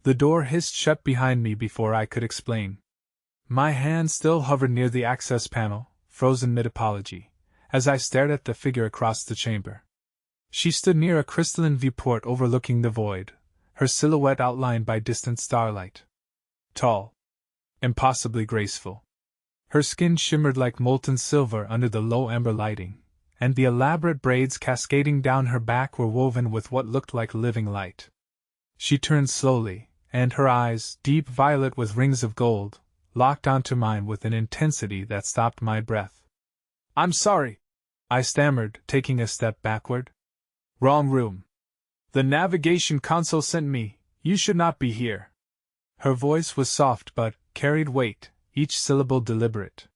The door hissed shut behind me before I could explain. My hand still hovered near the access panel, frozen mid-apology, as I stared at the figure across the chamber. She stood near a crystalline viewport overlooking the void, her silhouette outlined by distant starlight. Tall. Impossibly graceful. Her skin shimmered like molten silver under the low amber lighting, and the elaborate braids cascading down her back were woven with what looked like living light. She turned slowly, and her eyes, deep violet with rings of gold, locked onto mine with an intensity that stopped my breath. "I'm sorry," I stammered, taking a step backward. "Wrong room. The navigation console sent me. You should not be here." Her voice was soft but carried weight, each syllable deliberate.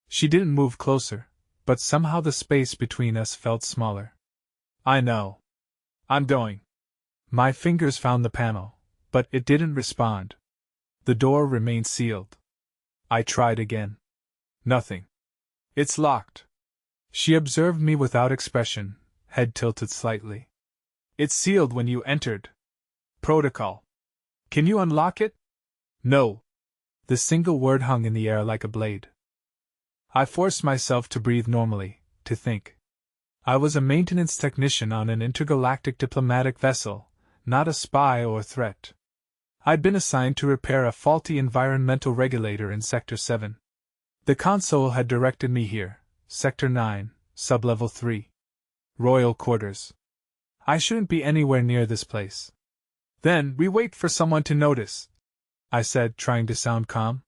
She didn't move closer, but somehow the space between us felt smaller. "I know. I'm going." My fingers found the panel, but it didn't respond. The door remained sealed. I tried again. Nothing. "It's locked." She observed me without expression, head tilted slightly. "It's sealed when you entered. Protocol. Can you unlock it?" "No." The single word hung in the air like a blade. I forced myself to breathe normally, to think. I was a maintenance technician on an intergalactic diplomatic vessel, not a spy or threat. I'd been assigned to repair a faulty environmental regulator in Sector 7. The console had directed me here, Sector 9, Sublevel 3. Royal Quarters. I shouldn't be anywhere near this place. "Then we wait for someone to notice," I said, trying to sound calm.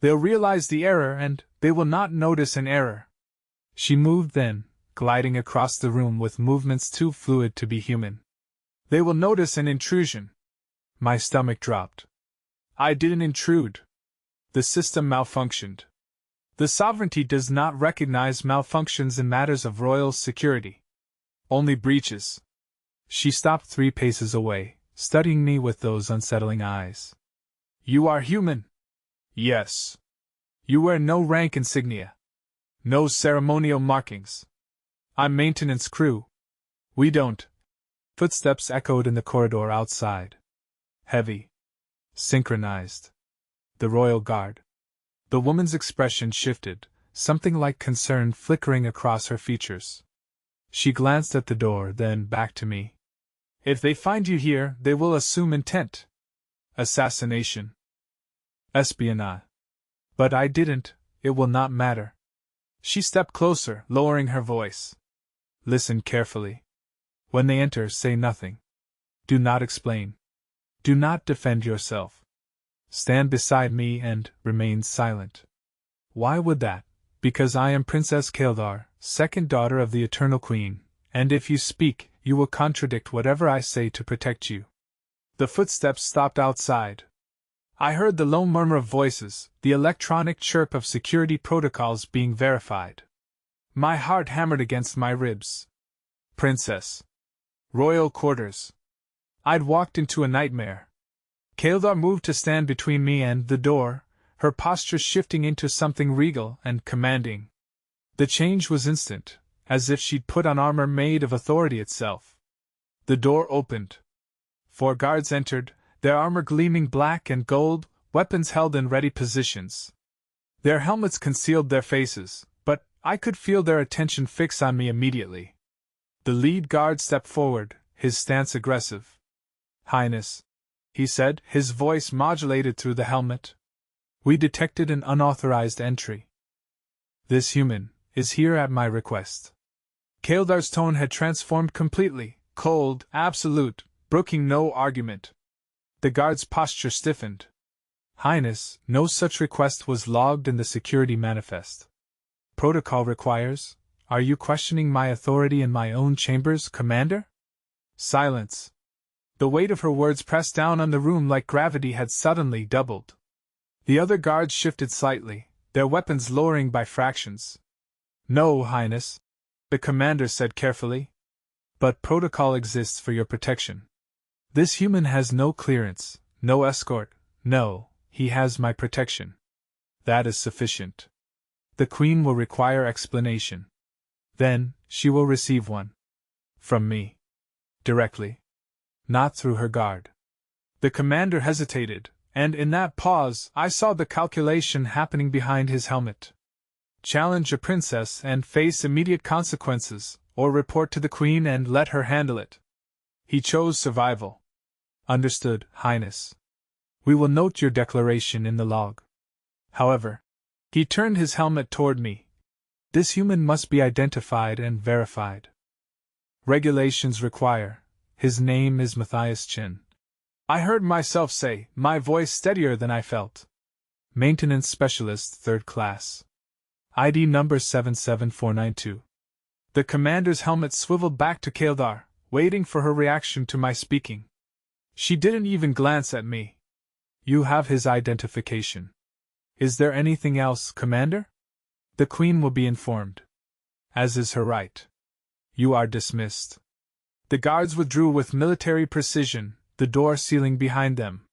"They'll realize the error and they will not notice an error." She moved then, gliding across the room with movements too fluid to be human. "They will notice an intrusion." My stomach dropped. I didn't intrude. The system malfunctioned. The sovereignty does not recognize malfunctions in matters of royal security. Only breaches. She stopped 3 paces away, studying me with those unsettling eyes. "You are human?" "Yes." "You wear no rank insignia? No ceremonial markings?" "I'm maintenance crew." "We don't." Footsteps echoed in the corridor outside. Heavy. Synchronized. The Royal Guard. The woman's expression shifted, something like concern flickering across her features. She glanced at the door, then back to me. "If they find you here, they will assume intent. Assassination. Espionage. But I didn't, it will not matter." She stepped closer, lowering her voice. "Listen carefully. When they enter, say nothing. Do not explain. Do not defend yourself. Stand beside me and remain silent." "Why would that?" "Because I am Princess Kaeldar, second daughter of the Eternal Queen, and if you speak, you will contradict whatever I say to protect you." The footsteps stopped outside. I heard the low murmur of voices, the electronic chirp of security protocols being verified. My heart hammered against my ribs. Princess. Royal quarters. I'd walked into a nightmare. Kaeldar moved to stand between me and the door, her posture shifting into something regal and commanding. The change was instant, as if she'd put on armor made of authority itself. The door opened. 4 guards entered, their armor gleaming black and gold, weapons held in ready positions. Their helmets concealed their faces, but I could feel their attention fix on me immediately. The lead guard stepped forward, his stance aggressive. "Highness," he said, his voice modulated through the helmet. "We detected an unauthorized entry. This human is here at my request." Kaeldar's tone had transformed completely, cold, absolute, brooking no argument. The guard's posture stiffened. "Highness, no such request was logged in the security manifest. Protocol requires. Are you questioning my authority in my own chambers, Commander?" Silence. The weight of her words pressed down on the room like gravity had suddenly doubled. The other guards shifted slightly, their weapons lowering by fractions. "No, Highness," the commander said carefully. "But protocol exists for your protection. This human has no clearance, no escort, no, he has my protection. That is sufficient. The Queen will require explanation. Then, she will receive one. From me. Directly. Not through her guard." The commander hesitated, and in that pause I saw the calculation happening behind his helmet. Challenge a princess and face immediate consequences, or report to the queen and let her handle it. He chose survival. Understood, Highness. We will note your declaration in the log. However, he turned his helmet toward me. This human must be identified and verified. Regulations require. His name is Matthias Chin. I heard myself say, my voice steadier than I felt. Maintenance Specialist, 3rd Class. ID number 77492. The commander's helmet swiveled back to Kildar, waiting for her reaction to my speaking. She didn't even glance at me. You have his identification. Is there anything else, Commander? The Queen will be informed. As is her right. You are dismissed. The guards withdrew with military precision, the door sealing behind them.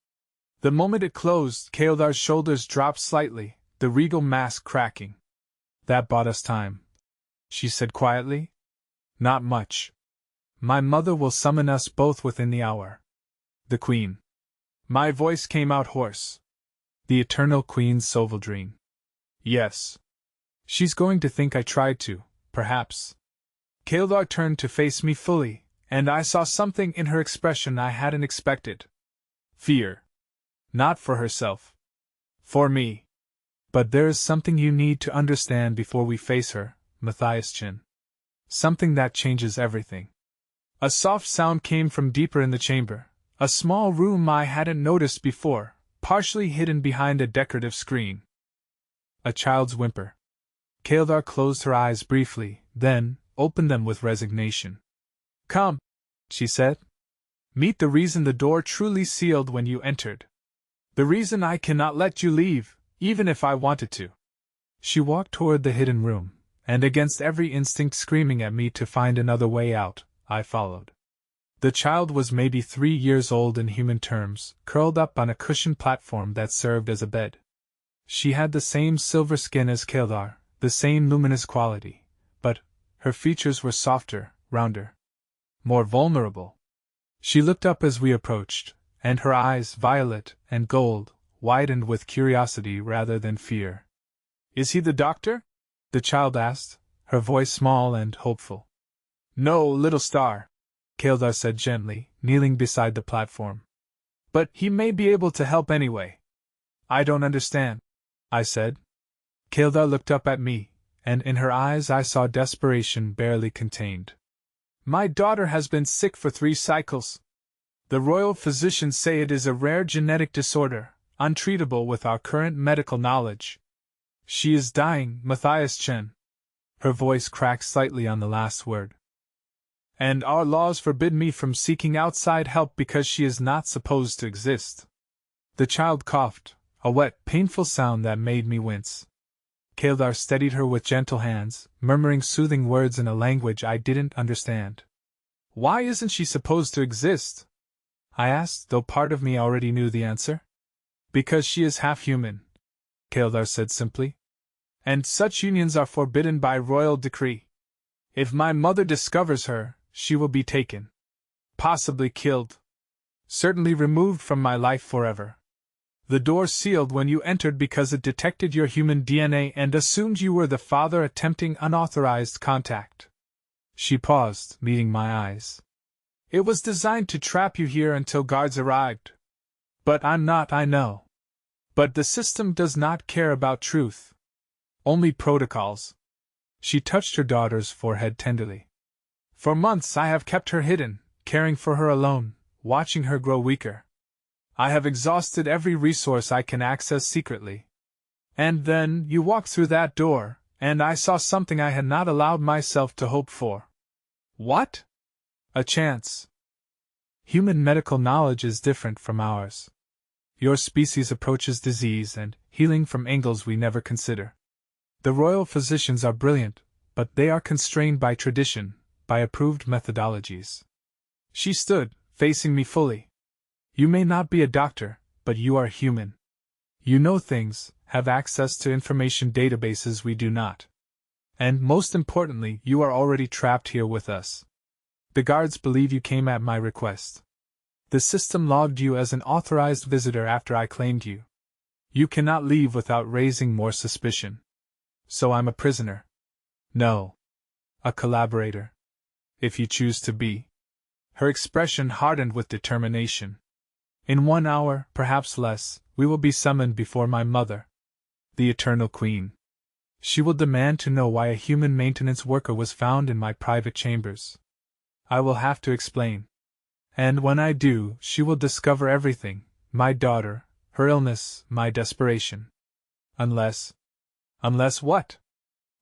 The moment it closed, Keildar's shoulders dropped slightly, the regal mask cracking. That bought us time, she said quietly. Not much. My mother will summon us both within the hour. The Queen. My voice came out hoarse. The Eternal Queen Soveldrine. Yes. She's going to think I tried to, perhaps. Keildar turned to face me fully, and I saw something in her expression I hadn't expected. Fear. Not for herself. For me. But there is something you need to understand before we face her, Matthias Chin. Something that changes everything. A soft sound came from deeper in the chamber, a small room I hadn't noticed before, partially hidden behind a decorative screen. A child's whimper. Keildar closed her eyes briefly, then opened them with resignation. Come, she said. Meet the reason the door truly sealed when you entered. The reason I cannot let you leave, even if I wanted to. She walked toward the hidden room, and against every instinct screaming at me to find another way out, I followed. The child was maybe 3 years old in human terms, curled up on a cushioned platform that served as a bed. She had the same silver skin as Keildar, the same luminous quality, but her features were softer, rounder, more vulnerable. She looked up as we approached, and her eyes, violet and gold, widened with curiosity rather than fear. Is he the doctor? The child asked, her voice small and hopeful. No, little star, Keildar said gently, kneeling beside the platform. But he may be able to help anyway. I don't understand, I said. Keildar looked up at me, and in her eyes I saw desperation barely contained. My daughter has been sick for 3 cycles. The royal physicians say it is a rare genetic disorder, untreatable with our current medical knowledge. She is dying, Matthias Chen. Her voice cracked slightly on the last word. And our laws forbid me from seeking outside help because she is not supposed to exist. The child coughed, a wet, painful sound that made me wince. Keildar steadied her with gentle hands, murmuring soothing words in a language I didn't understand. Why isn't she supposed to exist? I asked, though part of me already knew the answer. Because she is half human, Keildar said simply. And such unions are forbidden by royal decree. If my mother discovers her, she will be taken. Possibly killed. Certainly removed from my life forever. The door sealed when you entered because it detected your human DNA and assumed you were the father attempting unauthorized contact. She paused, meeting my eyes. It was designed to trap you here until guards arrived. But I'm not, I know. But the system does not care about truth. Only protocols. She touched her daughter's forehead tenderly. For months I have kept her hidden, caring for her alone, watching her grow weaker. I have exhausted every resource I can access secretly. And then you walked through that door, and I saw something I had not allowed myself to hope for. What? A chance. Human medical knowledge is different from ours. Your species approaches disease and healing from angles we never consider. The royal physicians are brilliant, but they are constrained by tradition, by approved methodologies. She stood, facing me fully. You may not be a doctor, but you are human. You know things, have access to information databases we do not. And most importantly, you are already trapped here with us. The guards believe you came at my request. The system logged you as an authorized visitor after I claimed you. You cannot leave without raising more suspicion. So I'm a prisoner. No. A collaborator. If you choose to be. Her expression hardened with determination. In 1 hour, perhaps less, we will be summoned before my mother, the Eternal Queen. She will demand to know why a human maintenance worker was found in my private chambers. I will have to explain. And when I do, she will discover everything, my daughter, her illness, my desperation. Unless what?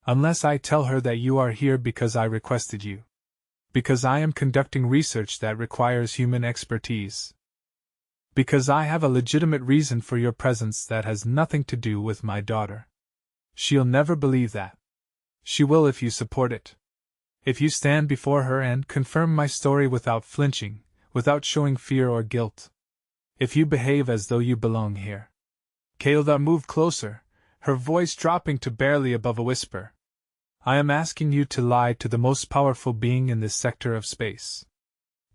Unless I tell her that you are here because I requested you. Because I am conducting research that requires human expertise. Because I have a legitimate reason for your presence that has nothing to do with my daughter. She'll never believe that. She will if you support it. If you stand before her and confirm my story without flinching, without showing fear or guilt. If you behave as though you belong here. Kael'thar moved closer, her voice dropping to barely above a whisper. I am asking you to lie to the most powerful being in this sector of space.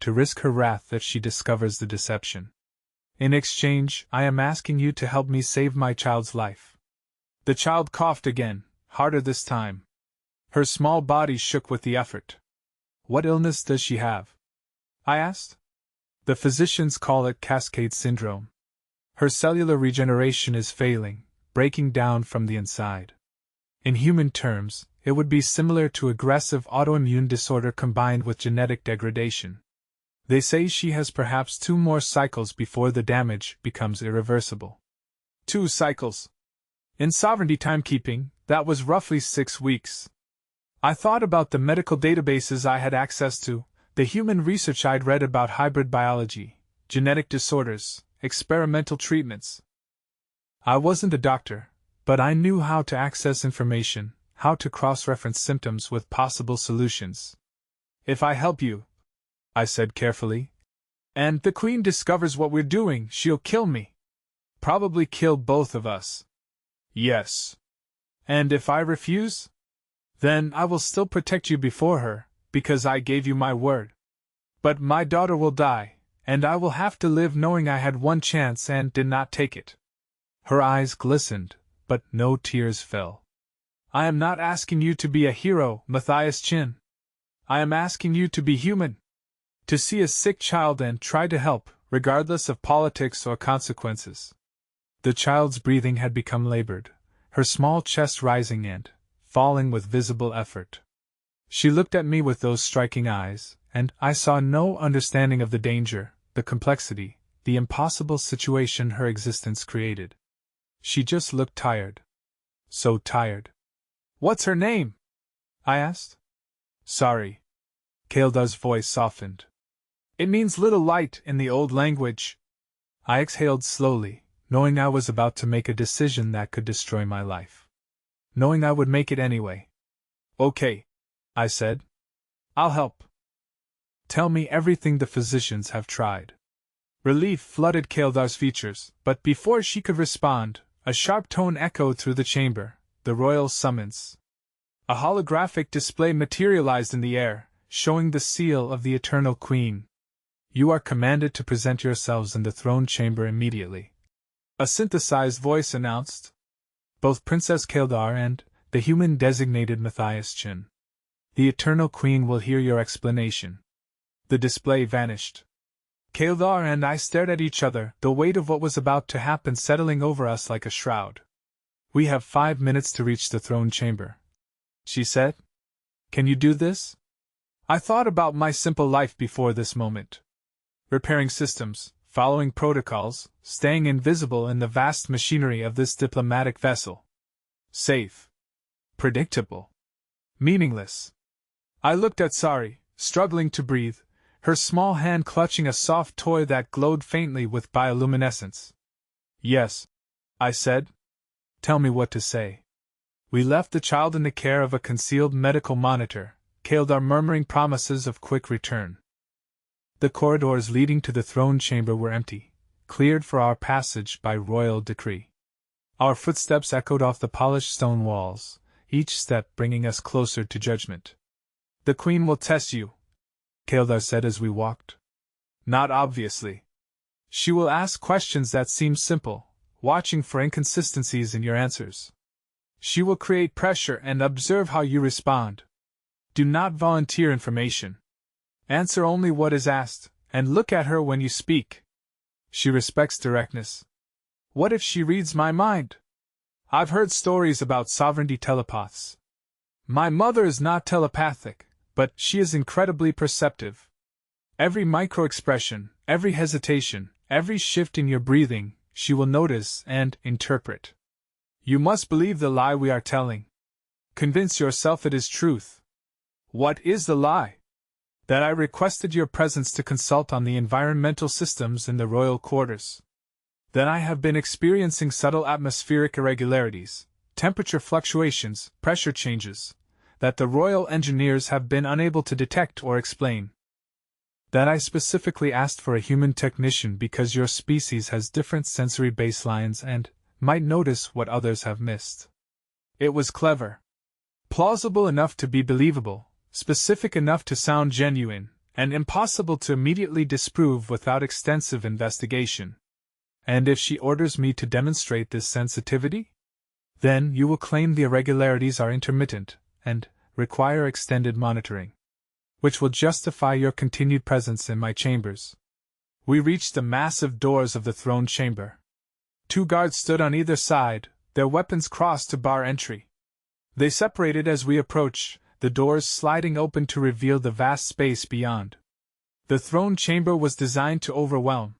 To risk her wrath if she discovers the deception. In exchange, I am asking you to help me save my child's life. The child coughed again, harder this time. Her small body shook with the effort. What illness does she have? I asked. The physicians call it cascade syndrome. Her cellular regeneration is failing, breaking down from the inside. In human terms, it would be similar to aggressive autoimmune disorder combined with genetic degradation. They say she has perhaps 2 more cycles before the damage becomes irreversible. 2 cycles. In sovereignty timekeeping, that was roughly 6 weeks. I thought about the medical databases I had access to, the human research I'd read about hybrid biology, genetic disorders, experimental treatments. I wasn't a doctor, but I knew how to access information, how to cross-reference symptoms with possible solutions. If I help you, I said carefully, and the Queen discovers what we're doing, she'll kill me. Probably kill both of us. Yes. And if I refuse? Then I will still protect you before her, because I gave you my word. But my daughter will die, and I will have to live knowing I had one chance and did not take it. Her eyes glistened, but no tears fell. I am not asking you to be a hero, Matthias Chin. I am asking you to be human. To see a sick child and try to help, regardless of politics or consequences. The child's breathing had become labored, her small chest rising and falling with visible effort. She looked at me with those striking eyes, and I saw no understanding of the danger, the complexity, the impossible situation her existence created. She just looked tired. So tired. What's her name? I asked. Sorry. Kael'thar's voice softened. It means little light in the old language. I exhaled slowly, knowing I was about to make a decision that could destroy my life. Knowing I would make it anyway. Okay, I said. I'll help. Tell me everything the physicians have tried. Relief flooded Kael'thar's features, but before she could respond, a sharp tone echoed through the chamber, the royal summons. A holographic display materialized in the air, showing the seal of the Eternal Queen. You are commanded to present yourselves in the throne chamber immediately. A synthesized voice announced. Both Princess Kael'thar and the human designated Matthias Chin. The Eternal Queen will hear your explanation. The display vanished. Kael'thar and I stared at each other, the weight of what was about to happen settling over us like a shroud. We have 5 minutes to reach the throne chamber, she said. Can you do this? I thought about my simple life before this moment. Repairing systems, following protocols, staying invisible in the vast machinery of this diplomatic vessel. Safe. Predictable. Meaningless. I looked at Sari, struggling to breathe, her small hand clutching a soft toy that glowed faintly with bioluminescence. Yes, I said. Tell me what to say. We left the child in the care of a concealed medical monitor, Kael'thar murmuring promises of quick return. The corridors leading to the throne chamber were empty, cleared for our passage by royal decree. Our footsteps echoed off the polished stone walls, each step bringing us closer to judgment. The Queen will test you, Kael'thar said as we walked. Not obviously. She will ask questions that seem simple, watching for inconsistencies in your answers. She will create pressure and observe how you respond. Do not volunteer information. Answer only what is asked, and look at her when you speak. She respects directness. What if she reads my mind? I've heard stories about sovereignty telepaths. My mother is not telepathic, but she is incredibly perceptive. Every micro-expression, every hesitation, every shift in your breathing, she will notice and interpret. You must believe the lie we are telling. Convince yourself it is truth. What is the lie? That I requested your presence to consult on the environmental systems in the royal quarters. That I have been experiencing subtle atmospheric irregularities, temperature fluctuations, pressure changes, that the royal engineers have been unable to detect or explain. That I specifically asked for a human technician because your species has different sensory baselines and might notice what others have missed. It was clever. Plausible enough to be believable, specific enough to sound genuine, and impossible to immediately disprove without extensive investigation. And if she orders me to demonstrate this sensitivity? Then you will claim the irregularities are intermittent, and require extended monitoring, which will justify your continued presence in my chambers. We reached the massive doors of the throne chamber. 2 guards stood on either side, their weapons crossed to bar entry. They separated as we approached, the doors sliding open to reveal the vast space beyond. The throne chamber was designed to overwhelm.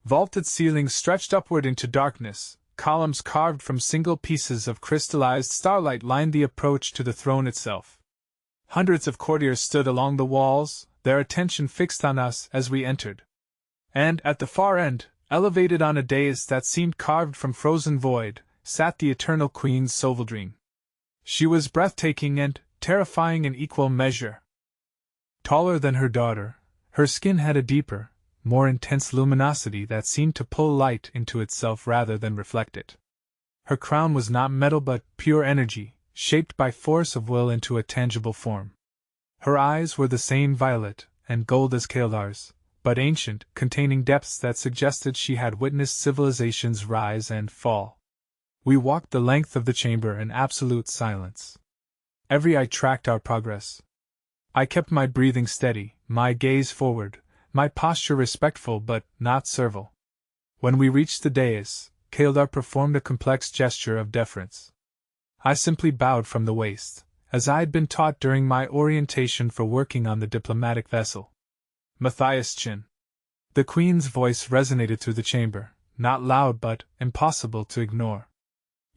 Vaulted ceilings stretched upward into darkness, columns carved from single pieces of crystallized starlight lined the approach to the throne itself. Hundreds of courtiers stood along the walls, their attention fixed on us as we entered. And at the far end, elevated on a dais that seemed carved from frozen void, sat the eternal Queen Soveldrine. She was breathtaking and terrifying in equal measure. Taller than her daughter, her skin had a deeper, more intense luminosity that seemed to pull light into itself rather than reflect it. Her crown was not metal but pure energy, shaped by force of will into a tangible form. Her eyes were the same violet and gold as Kael'dar's, but ancient, containing depths that suggested she had witnessed civilization's rise and fall. We walked the length of the chamber in absolute silence. Every eye tracked our progress. I kept my breathing steady, my gaze forward, my posture respectful but not servile. When we reached the dais, Kaeldar performed a complex gesture of deference. I simply bowed from the waist, as I had been taught during my orientation for working on the diplomatic vessel. Matthias Chin. The Queen's voice resonated through the chamber, not loud but impossible to ignore.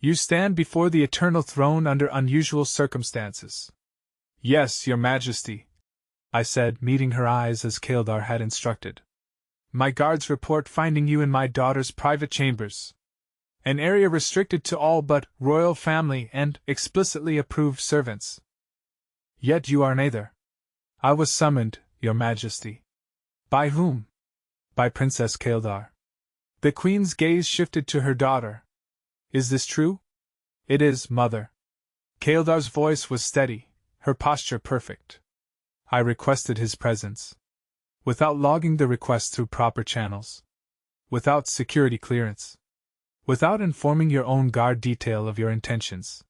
You stand before the eternal throne under unusual circumstances. Yes, Your Majesty, I said, meeting her eyes as Kaeldar had instructed. My guards report finding you in my daughter's private chambers. An area restricted to all but royal family and explicitly approved servants. Yet you are neither. I was summoned, Your Majesty. By whom? By Princess Kaeldar. The Queen's gaze shifted to her daughter. Is this true? It is, Mother. Kael'dar's voice was steady, her posture perfect. I requested his presence. Without logging the request through proper channels. Without security clearance. Without informing your own guard detail of your intentions.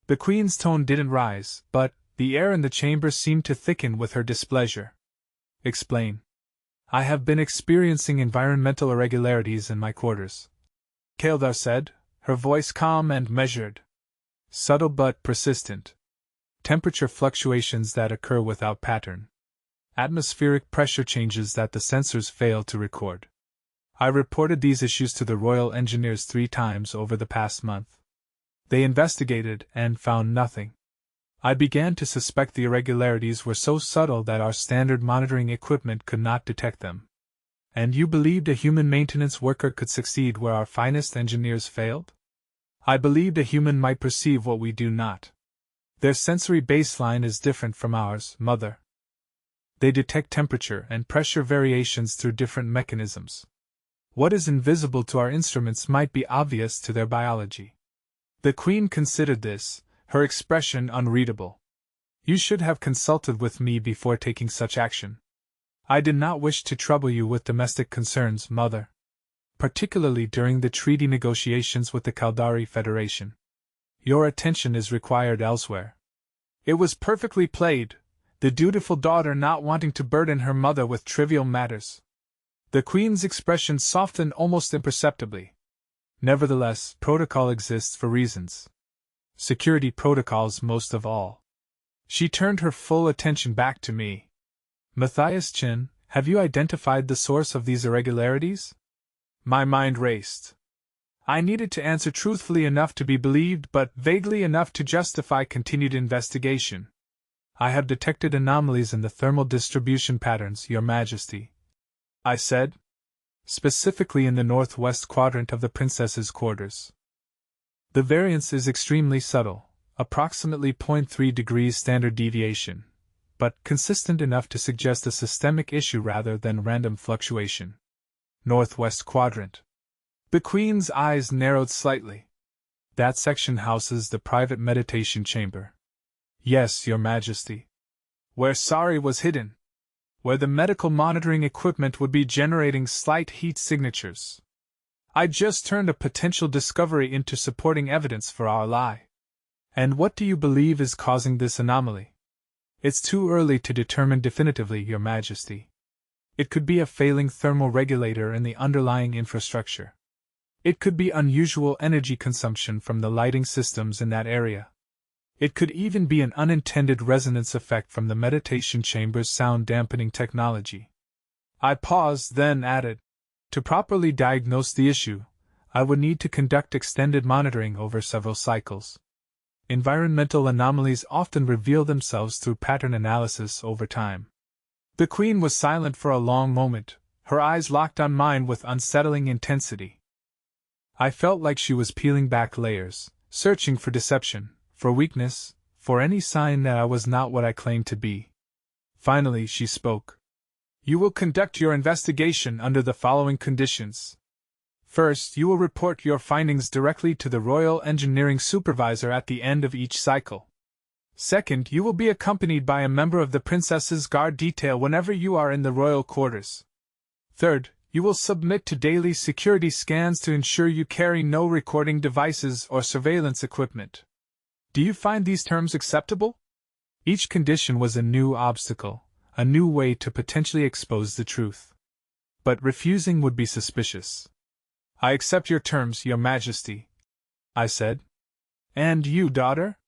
The Queen's tone didn't rise, but the air in the chamber seemed to thicken with her displeasure. Explain. I have been experiencing environmental irregularities in my quarters, Kaeldar said, her voice calm and measured. Subtle but persistent. Temperature fluctuations that occur without pattern. Atmospheric pressure changes that the sensors fail to record. I reported these issues to the Royal Engineers 3 times over the past month. They investigated and found nothing. I began to suspect the irregularities were so subtle that our standard monitoring equipment could not detect them. And you believed a human maintenance worker could succeed where our finest engineers failed? I believed a human might perceive what we do not. Their sensory baseline is different from ours, Mother. They detect temperature and pressure variations through different mechanisms. What is invisible to our instruments might be obvious to their biology. The Queen considered this, her expression unreadable. You should have consulted with me before taking such action. I did not wish to trouble you with domestic concerns, Mother. Particularly during the treaty negotiations with the Caldari Federation. Your attention is required elsewhere. It was perfectly played, the dutiful daughter not wanting to burden her mother with trivial matters. The Queen's expression softened almost imperceptibly. Nevertheless, protocol exists for reasons. Security protocols most of all. She turned her full attention back to me. Matthias Chin, have you identified the source of these irregularities? My mind raced. I needed to answer truthfully enough to be believed, but vaguely enough to justify continued investigation. I have detected anomalies in the thermal distribution patterns, Your Majesty, I said. Specifically in the northwest quadrant of the princess's quarters. The variance is extremely subtle, approximately 0.3 degrees standard deviation, but consistent enough to suggest a systemic issue rather than random fluctuation. Northwest quadrant. The Queen's eyes narrowed slightly. That section houses the private meditation chamber. Yes, Your Majesty. Where Sari was hidden. Where the medical monitoring equipment would be generating slight heat signatures. I just turned a potential discovery into supporting evidence for our lie. And what do you believe is causing this anomaly? It's too early to determine definitively, Your Majesty. It could be a failing thermal regulator in the underlying infrastructure. It could be unusual energy consumption from the lighting systems in that area. It could even be an unintended resonance effect from the meditation chamber's sound dampening technology. I paused, then added, to properly diagnose the issue, I would need to conduct extended monitoring over several cycles. Environmental anomalies often reveal themselves through pattern analysis over time. The Queen was silent for a long moment, her eyes locked on mine with unsettling intensity. I felt like she was peeling back layers, searching for deception, for weakness, for any sign that I was not what I claimed to be. Finally, she spoke. You will conduct your investigation under the following conditions. First, you will report your findings directly to the Royal Engineering Supervisor at the end of each cycle. Second, you will be accompanied by a member of the Princess's Guard detail whenever you are in the royal quarters. Third, you will submit to daily security scans to ensure you carry no recording devices or surveillance equipment. Do you find these terms acceptable? Each condition was a new obstacle, a new way to potentially expose the truth. But refusing would be suspicious. I accept your terms, Your Majesty, I said. And you, daughter?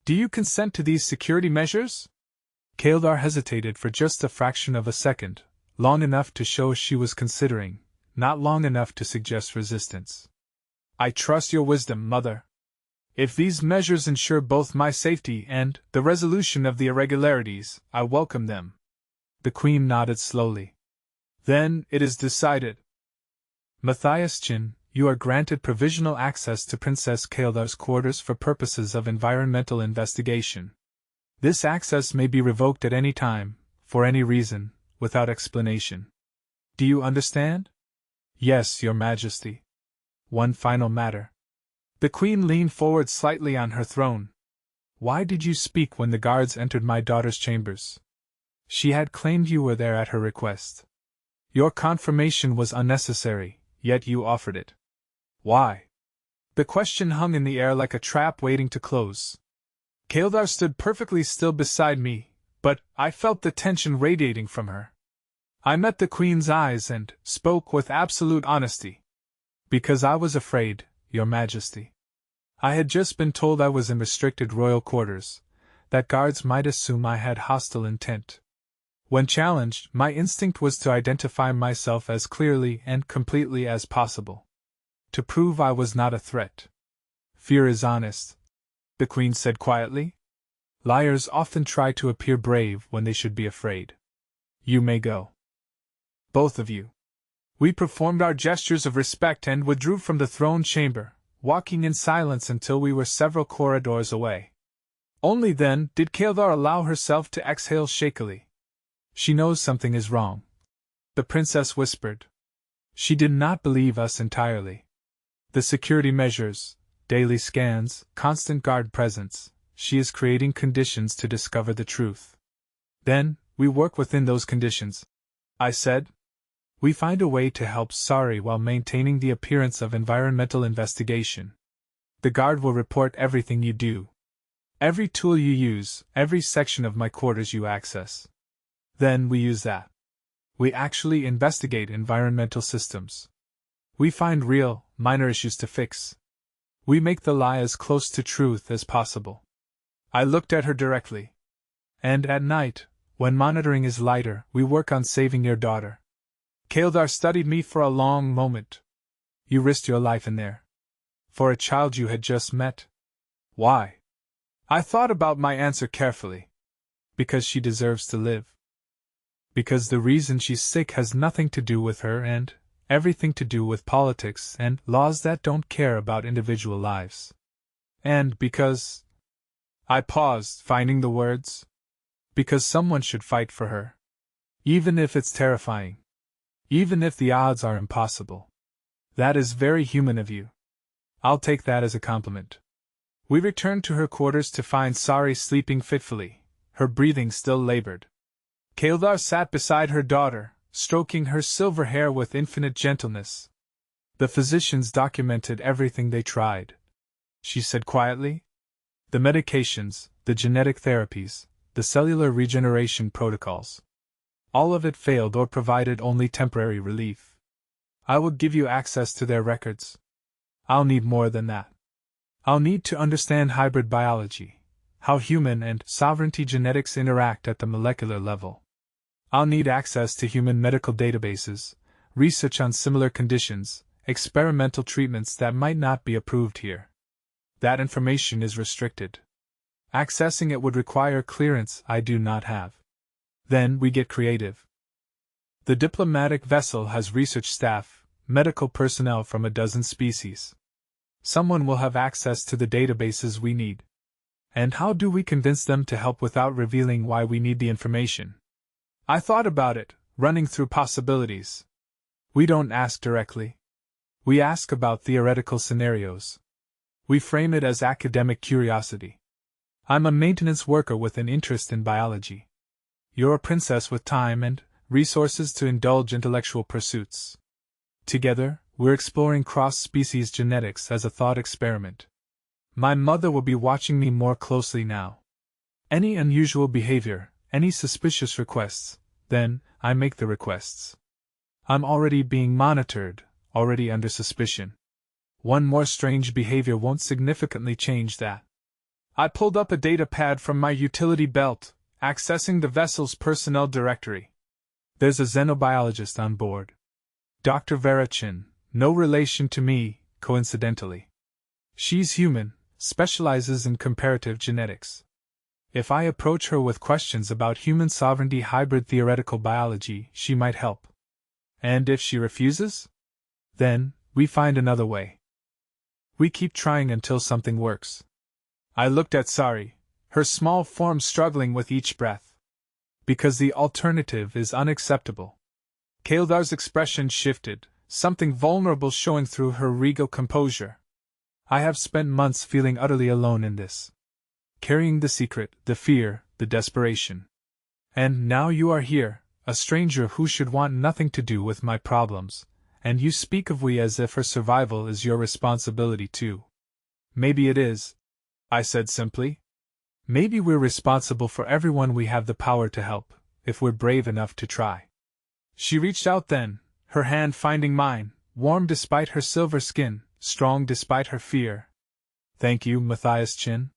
Do you consent to these security measures? Kaldar hesitated for just a fraction of a second, long enough to show she was considering, not long enough to suggest resistance. I trust your wisdom, Mother. If these measures ensure both my safety and the resolution of the irregularities, I welcome them. The Queen nodded slowly. Then it is decided. Matthias Chin, you are granted provisional access to Princess Kaldar's quarters for purposes of environmental investigation. This access may be revoked at any time, for any reason, without explanation. Do you understand? Yes, Your Majesty. One final matter. The Queen leaned forward slightly on her throne. Why did you speak when the guards entered my daughter's chambers? She had claimed you were there at her request. Your confirmation was unnecessary, yet you offered it. Why? The question hung in the air like a trap waiting to close. Kaldar stood perfectly still beside me, but I felt the tension radiating from her. I met the Queen's eyes and spoke with absolute honesty. Because I was afraid, Your Majesty. I had just been told I was in restricted royal quarters, that guards might assume I had hostile intent. When challenged, my instinct was to identify myself as clearly and completely as possible. To prove I was not a threat. Fear is honest, the Queen said quietly. Liars often try to appear brave when they should be afraid. You may go. Both of you. We performed our gestures of respect and withdrew from the throne chamber, walking in silence until we were several corridors away. Only then did Kaldar allow herself to exhale shakily. She knows something is wrong, the princess whispered. She did not believe us entirely. The security measures, daily scans, constant guard presence, she is creating conditions to discover the truth. Then, we work within those conditions. I said. We find a way to help Sari while maintaining the appearance of environmental investigation. The guard will report everything you do. Every tool you use, every section of my quarters you access. Then we use that. We actually investigate environmental systems. We find real, minor issues to fix. We make the lie as close to truth as possible. I looked at her directly. And at night, when monitoring is lighter, we work on saving your daughter. Kaeldar studied me for a long moment. You risked your life in there. For a child you had just met. Why? I thought about my answer carefully. Because she deserves to live. Because the reason she's sick has nothing to do with her and everything to do with politics and laws that don't care about individual lives. And because... I paused, finding the words. Because someone should fight for her. Even if it's terrifying. Even if the odds are impossible. That is very human of you. I'll take that as a compliment. We returned to her quarters to find Sari sleeping fitfully, her breathing still labored. Kaeldar sat beside her daughter, stroking her silver hair with infinite gentleness. The physicians documented everything they tried, she said quietly. The medications, the genetic therapies, the cellular regeneration protocols. All of it failed or provided only temporary relief. I will give you access to their records. I'll need more than that. I'll need to understand hybrid biology, how human and sovereignty genetics interact at the molecular level. I'll need access to human medical databases, research on similar conditions, experimental treatments that might not be approved here. That information is restricted. Accessing it would require clearance I do not have. Then we get creative. The diplomatic vessel has research staff, medical personnel from a dozen species. Someone will have access to the databases we need. And how do we convince them to help without revealing why we need the information? I thought about it, running through possibilities. We don't ask directly. We ask about theoretical scenarios. We frame it as academic curiosity. I'm a maintenance worker with an interest in biology. You're a princess with time and resources to indulge intellectual pursuits. Together, we're exploring cross-species genetics as a thought experiment. My mother will be watching me more closely now. Any unusual behavior, any suspicious requests, then I make the requests. I'm already being monitored, already under suspicion. One more strange behavior won't significantly change that. I pulled up a data pad from my utility belt, accessing the vessel's personnel directory. There's a xenobiologist on board. Dr. Verachin, no relation to me, coincidentally. She's human, specializes in comparative genetics. If I approach her with questions about human sovereignty hybrid theoretical biology, she might help. And if she refuses? Then, we find another way. We keep trying until something works. I looked at Sari, her small form struggling with each breath. Because the alternative is unacceptable. Kaeldar's expression shifted, something vulnerable showing through her regal composure. I have spent months feeling utterly alone in this. Carrying the secret, the fear, the desperation. And now you are here, a stranger who should want nothing to do with my problems, and you speak of we as if her survival is your responsibility too. Maybe it is, I said simply. Maybe we're responsible for everyone we have the power to help, if we're brave enough to try. She reached out then, her hand finding mine, warm despite her silver skin, strong despite her fear. Thank you, Matthias Chin.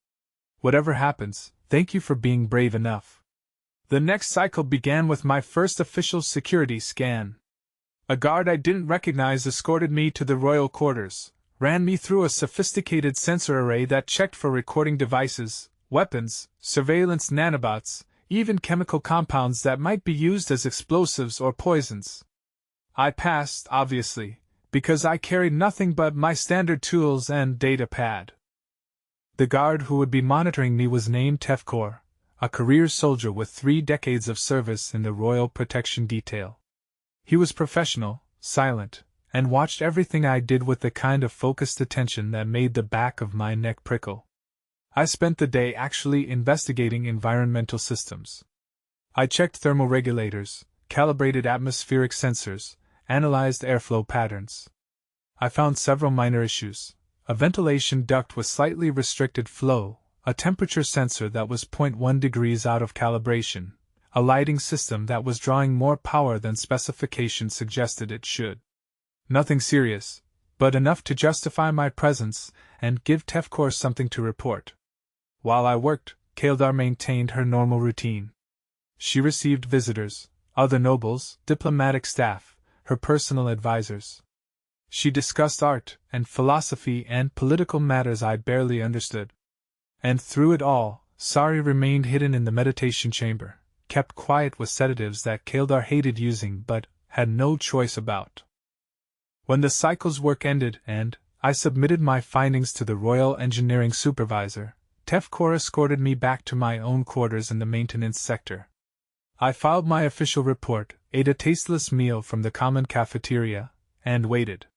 Whatever happens, thank you for being brave enough. The next cycle began with my first official security scan. A guard I didn't recognize escorted me to the royal quarters, ran me through a sophisticated sensor array that checked for recording devices, weapons, surveillance nanobots, even chemical compounds that might be used as explosives or poisons. I passed, obviously, because I carried nothing but my standard tools and data pad. The guard who would be monitoring me was named Tefkor, a career soldier with 3 decades of service in the Royal Protection Detail. He was professional, silent, and watched everything I did with the kind of focused attention that made the back of my neck prickle. I spent the day actually investigating environmental systems. I checked thermoregulators, calibrated atmospheric sensors, analyzed airflow patterns. I found several minor issues: a ventilation duct with slightly restricted flow, a temperature sensor that was 0.1 degrees out of calibration, a lighting system that was drawing more power than specifications suggested it should. Nothing serious, but enough to justify my presence and give Tefkor something to report. While I worked, Kildar maintained her normal routine. She received visitors, other nobles, diplomatic staff, her personal advisors. She discussed art and philosophy and political matters I barely understood. And through it all, Sari remained hidden in the meditation chamber, kept quiet with sedatives that Kildar hated using but had no choice about. When the cycle's work ended and I submitted my findings to the Royal Engineering Supervisor, Tefkor escorted me back to my own quarters in the maintenance sector. I filed my official report, ate a tasteless meal from the common cafeteria, and waited.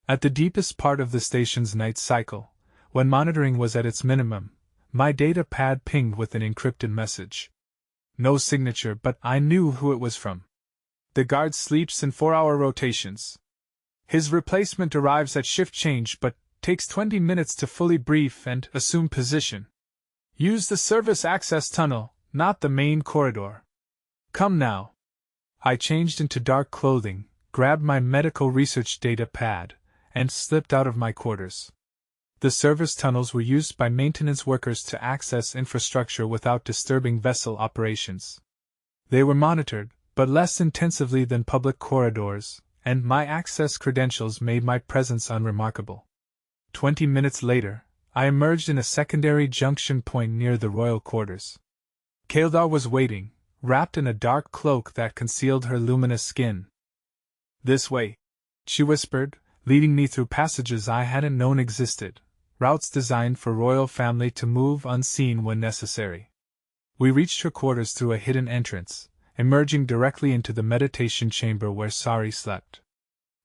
At the deepest part of the station's night cycle, when monitoring was at its minimum, my data pad pinged with an encrypted message. No signature, but I knew who it was from. The guard sleeps in 4-hour rotations. His replacement arrives at shift change but takes 20 minutes to fully brief and assume position. Use the service access tunnel, not the main corridor. Come now. I changed into dark clothing, grabbed my medical research data pad, and slipped out of my quarters. The service tunnels were used by maintenance workers to access infrastructure without disturbing vessel operations. They were monitored, but less intensively than public corridors, and my access credentials made my presence unremarkable. 20 minutes later, I emerged in a secondary junction point near the royal quarters. Kildar was waiting, wrapped in a dark cloak that concealed her luminous skin. "This way," she whispered, leading me through passages I hadn't known existed, routes designed for royal family to move unseen when necessary. We reached her quarters through a hidden entrance, emerging directly into the meditation chamber where Sari slept.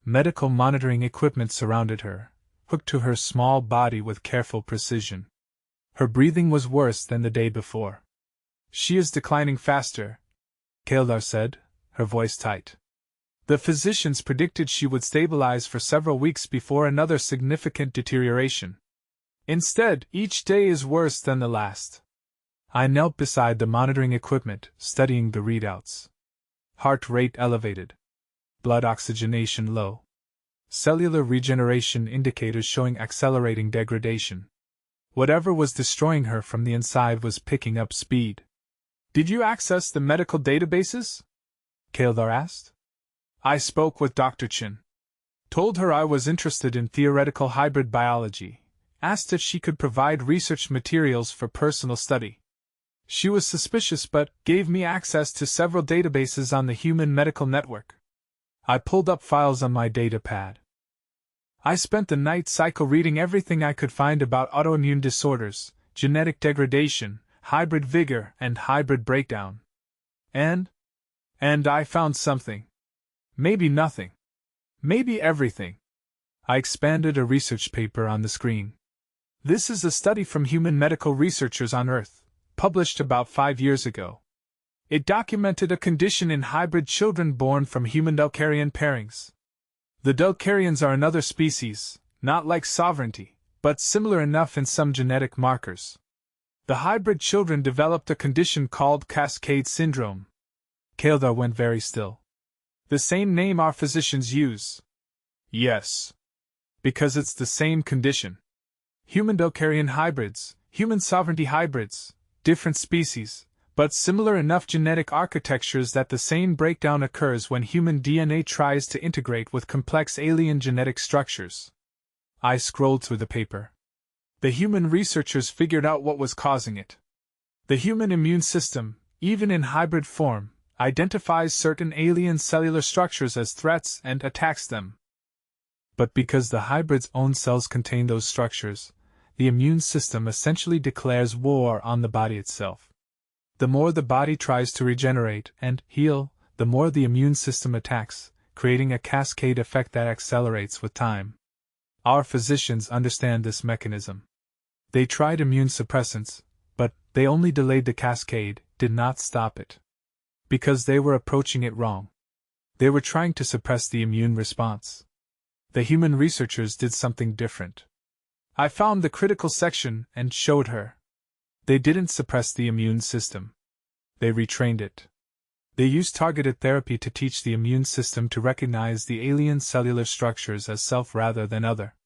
Medical monitoring equipment surrounded her, hooked to her small body with careful precision. Her breathing was worse than the day before. "She is declining faster," Kildar said, her voice tight. "The physicians predicted she would stabilize for several weeks before another significant deterioration. Instead, each day is worse than the last." I knelt beside the monitoring equipment, studying the readouts. Heart rate elevated. Blood oxygenation low. Cellular regeneration indicators showing accelerating degradation. Whatever was destroying her from the inside was picking up speed. "Did you access the medical databases?" Kildar asked. "I spoke with Dr. Chin. Told her I was interested in theoretical hybrid biology, asked if she could provide research materials for personal study. She was suspicious but gave me access to several databases on the Human Medical Network." I pulled up files on my data pad. I spent the night cycle reading everything I could find about autoimmune disorders, genetic degradation, hybrid vigor, and hybrid breakdown. And I found something. Maybe nothing. Maybe everything. I expanded a research paper on the screen. This is a study from human medical researchers on Earth, published about 5 years ago. It documented a condition in hybrid children born from human Dulcarian pairings. The Dulcarians are another species, not like sovereignty, but similar enough in some genetic markers. The hybrid children developed a condition called cascade syndrome. Kildar went very still. "The same name our physicians use." "Yes. Because it's the same condition. Human Dulcarian hybrids, human sovereignty hybrids, different species, but similar enough genetic architectures that the same breakdown occurs when human DNA tries to integrate with complex alien genetic structures." I scrolled through the paper. The human researchers figured out what was causing it. The human immune system, even in hybrid form, identifies certain alien cellular structures as threats and attacks them. But because the hybrid's own cells contain those structures, the immune system essentially declares war on the body itself. The more the body tries to regenerate and heal, the more the immune system attacks, creating a cascade effect that accelerates with time. Our physicians understand this mechanism. They tried immune suppressants, but they only delayed the cascade, did not stop it. Because they were approaching it wrong. They were trying to suppress the immune response. The human researchers did something different. I found the critical section and showed her. They didn't suppress the immune system. They retrained it. They used targeted therapy to teach the immune system to recognize the alien cellular structures as self rather than other.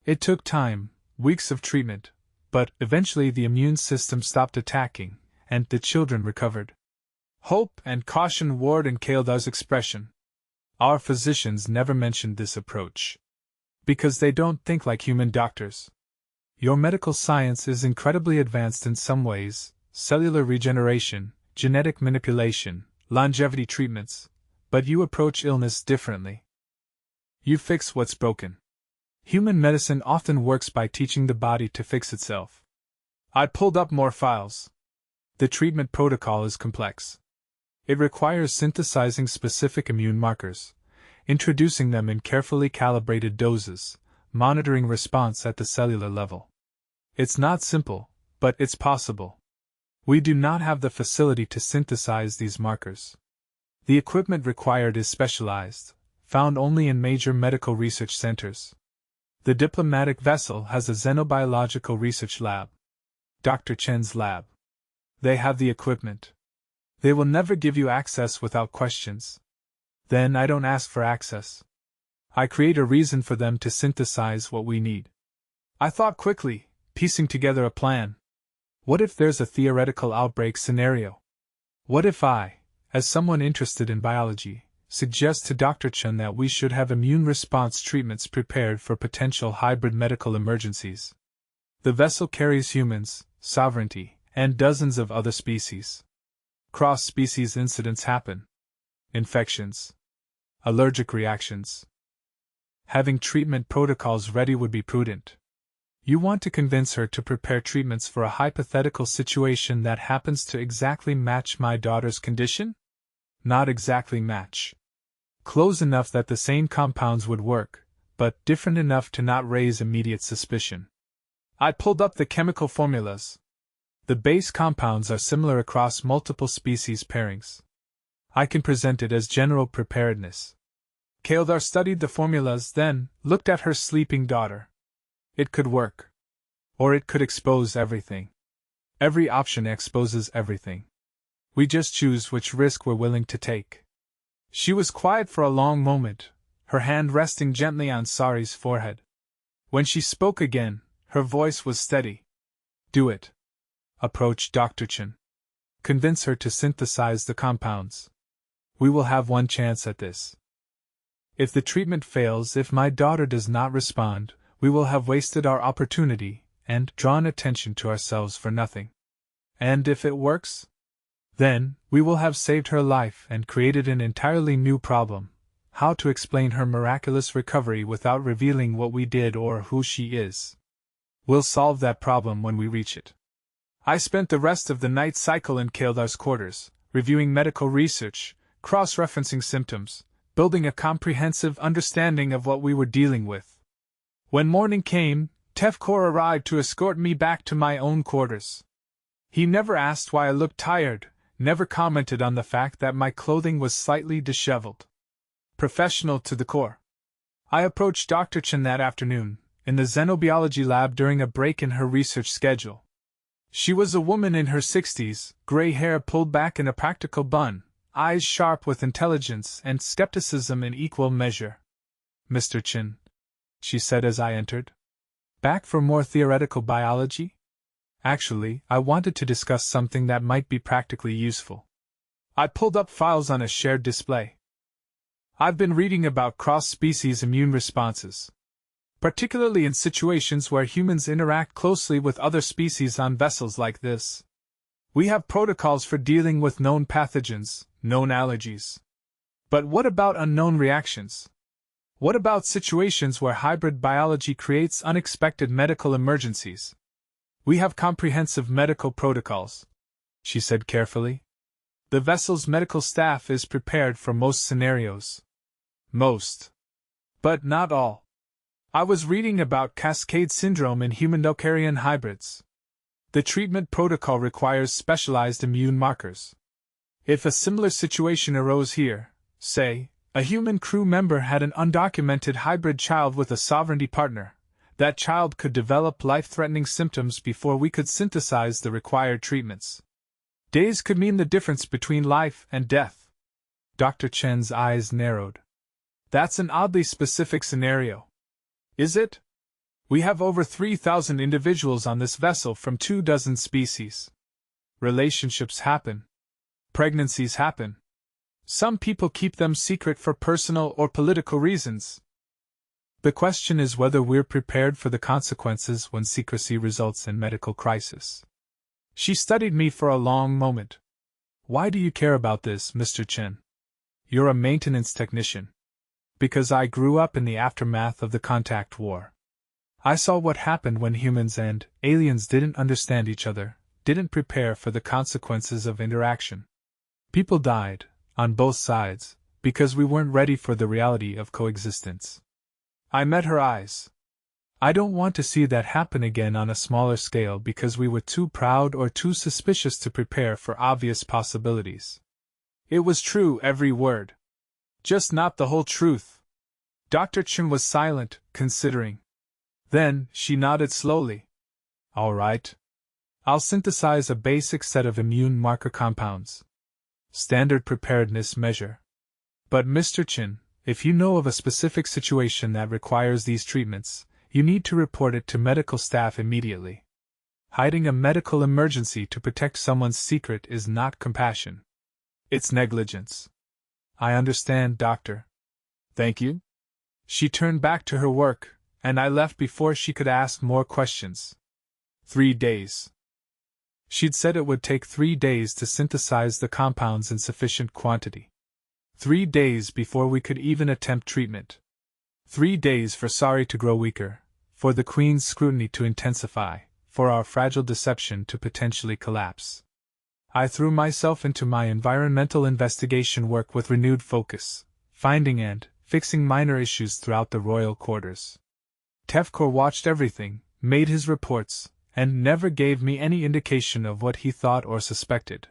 It took time, weeks of treatment, but eventually the immune system stopped attacking, and the children recovered. Hope and caution ward in Kael'dar's expression. Our physicians never mentioned this approach. Because they don't think like human doctors. Your medical science is incredibly advanced in some ways: cellular regeneration, genetic manipulation, longevity treatments, but you approach illness differently. You fix what's broken. Human medicine often works by teaching the body to fix itself. I pulled up more files. The treatment protocol is complex. It requires synthesizing specific immune markers, introducing them in carefully calibrated doses, monitoring response at the cellular level. It's not simple, but it's possible. We do not have the facility to synthesize these markers. The equipment required is specialized, found only in major medical research centers. The diplomatic vessel has a xenobiological research lab. Dr. Chen's lab. They have the equipment. They will never give you access without questions. Then I don't ask for access. I create a reason for them to synthesize what we need. I thought quickly, piecing together a plan. What if there's a theoretical outbreak scenario? What if I, as someone interested in biology, suggest to Dr. Chen that we should have immune response treatments prepared for potential hybrid medical emergencies? The vessel carries humans, sovereignty, and dozens of other species. Cross-species incidents happen. Infections. Allergic reactions. Having treatment protocols ready would be prudent. You want to convince her to prepare treatments for a hypothetical situation that happens to exactly match my daughter's condition? Not exactly match. Close enough that the same compounds would work, but different enough to not raise immediate suspicion. I pulled up the chemical formulas. The base compounds are similar across multiple species pairings. I can present it as general preparedness. Kaeldar studied the formulas, then looked at her sleeping daughter. It could work. Or it could expose everything. Every option exposes everything. We just choose which risk we're willing to take. She was quiet for a long moment, her hand resting gently on Sari's forehead. When she spoke again, her voice was steady. Do it. Approach Dr. Chen. Convince her to synthesize the compounds. We will have one chance at this. If the treatment fails, if my daughter does not respond, we will have wasted our opportunity and drawn attention to ourselves for nothing. And if it works? Then, we will have saved her life and created an entirely new problem: how to explain her miraculous recovery without revealing what we did or who she is. We'll solve that problem when we reach it. I spent the rest of the night cycle in Kael'dar's quarters, reviewing medical research, cross-referencing symptoms, building a comprehensive understanding of what we were dealing with. When morning came, Tevkor arrived to escort me back to my own quarters. He never asked why I looked tired, never commented on the fact that my clothing was slightly disheveled. Professional to the core. I approached Dr. Chen that afternoon, in the xenobiology lab during a break in her research schedule. She was a woman in her 60s, gray hair pulled back in a practical bun, eyes sharp with intelligence and skepticism in equal measure. Mr. Chen, she said as I entered. Back for more theoretical biology? Actually, I wanted to discuss something that might be practically useful. I pulled up files on a shared display. I've been reading about cross-species immune responses, particularly in situations where humans interact closely with other species on vessels like this. We have protocols for dealing with known pathogens, known allergies. But what about unknown reactions? What about situations where hybrid biology creates unexpected medical emergencies? We have comprehensive medical protocols, she said carefully. The vessel's medical staff is prepared for most scenarios. Most. But not all. I was reading about cascade syndrome in human Docarian hybrids. The treatment protocol requires specialized immune markers. If a similar situation arose here, say, a human crew member had an undocumented hybrid child with a sovereignty partner, that child could develop life-threatening symptoms before we could synthesize the required treatments. Days could mean the difference between life and death. Dr. Chen's eyes narrowed. That's an oddly specific scenario. Is it? We have over 3,000 individuals on this vessel from 24 species. Relationships happen. Pregnancies happen. Some people keep them secret for personal or political reasons. The question is whether we're prepared for the consequences when secrecy results in medical crisis. She studied me for a long moment. Why do you care about this, Mr. Chen? You're a maintenance technician. Because I grew up in the aftermath of the contact war. I saw what happened when humans and aliens didn't understand each other, didn't prepare for the consequences of interaction. People died, on both sides, because we weren't ready for the reality of coexistence. I met her eyes. I don't want to see that happen again on a smaller scale because we were too proud or too suspicious to prepare for obvious possibilities. It was true, every word. Just not the whole truth. Dr. Chen was silent, considering. Then, she nodded slowly. All right. I'll synthesize a basic set of immune marker compounds. Standard preparedness measure. But Mr. Chen, if you know of a specific situation that requires these treatments, you need to report it to medical staff immediately. Hiding a medical emergency to protect someone's secret is not compassion. It's negligence. I understand, Doctor. Thank you. She turned back to her work, and I left before she could ask more questions. 3 days. She'd said it would take 3 days to synthesize the compounds in sufficient quantity. 3 days before we could even attempt treatment. 3 days for Sorry to grow weaker, for the Queen's scrutiny to intensify, for our fragile deception to potentially collapse. I threw myself into my environmental investigation work with renewed focus, finding and fixing minor issues throughout the royal quarters. Tevkor watched everything, made his reports, and never gave me any indication of what he thought or suspected.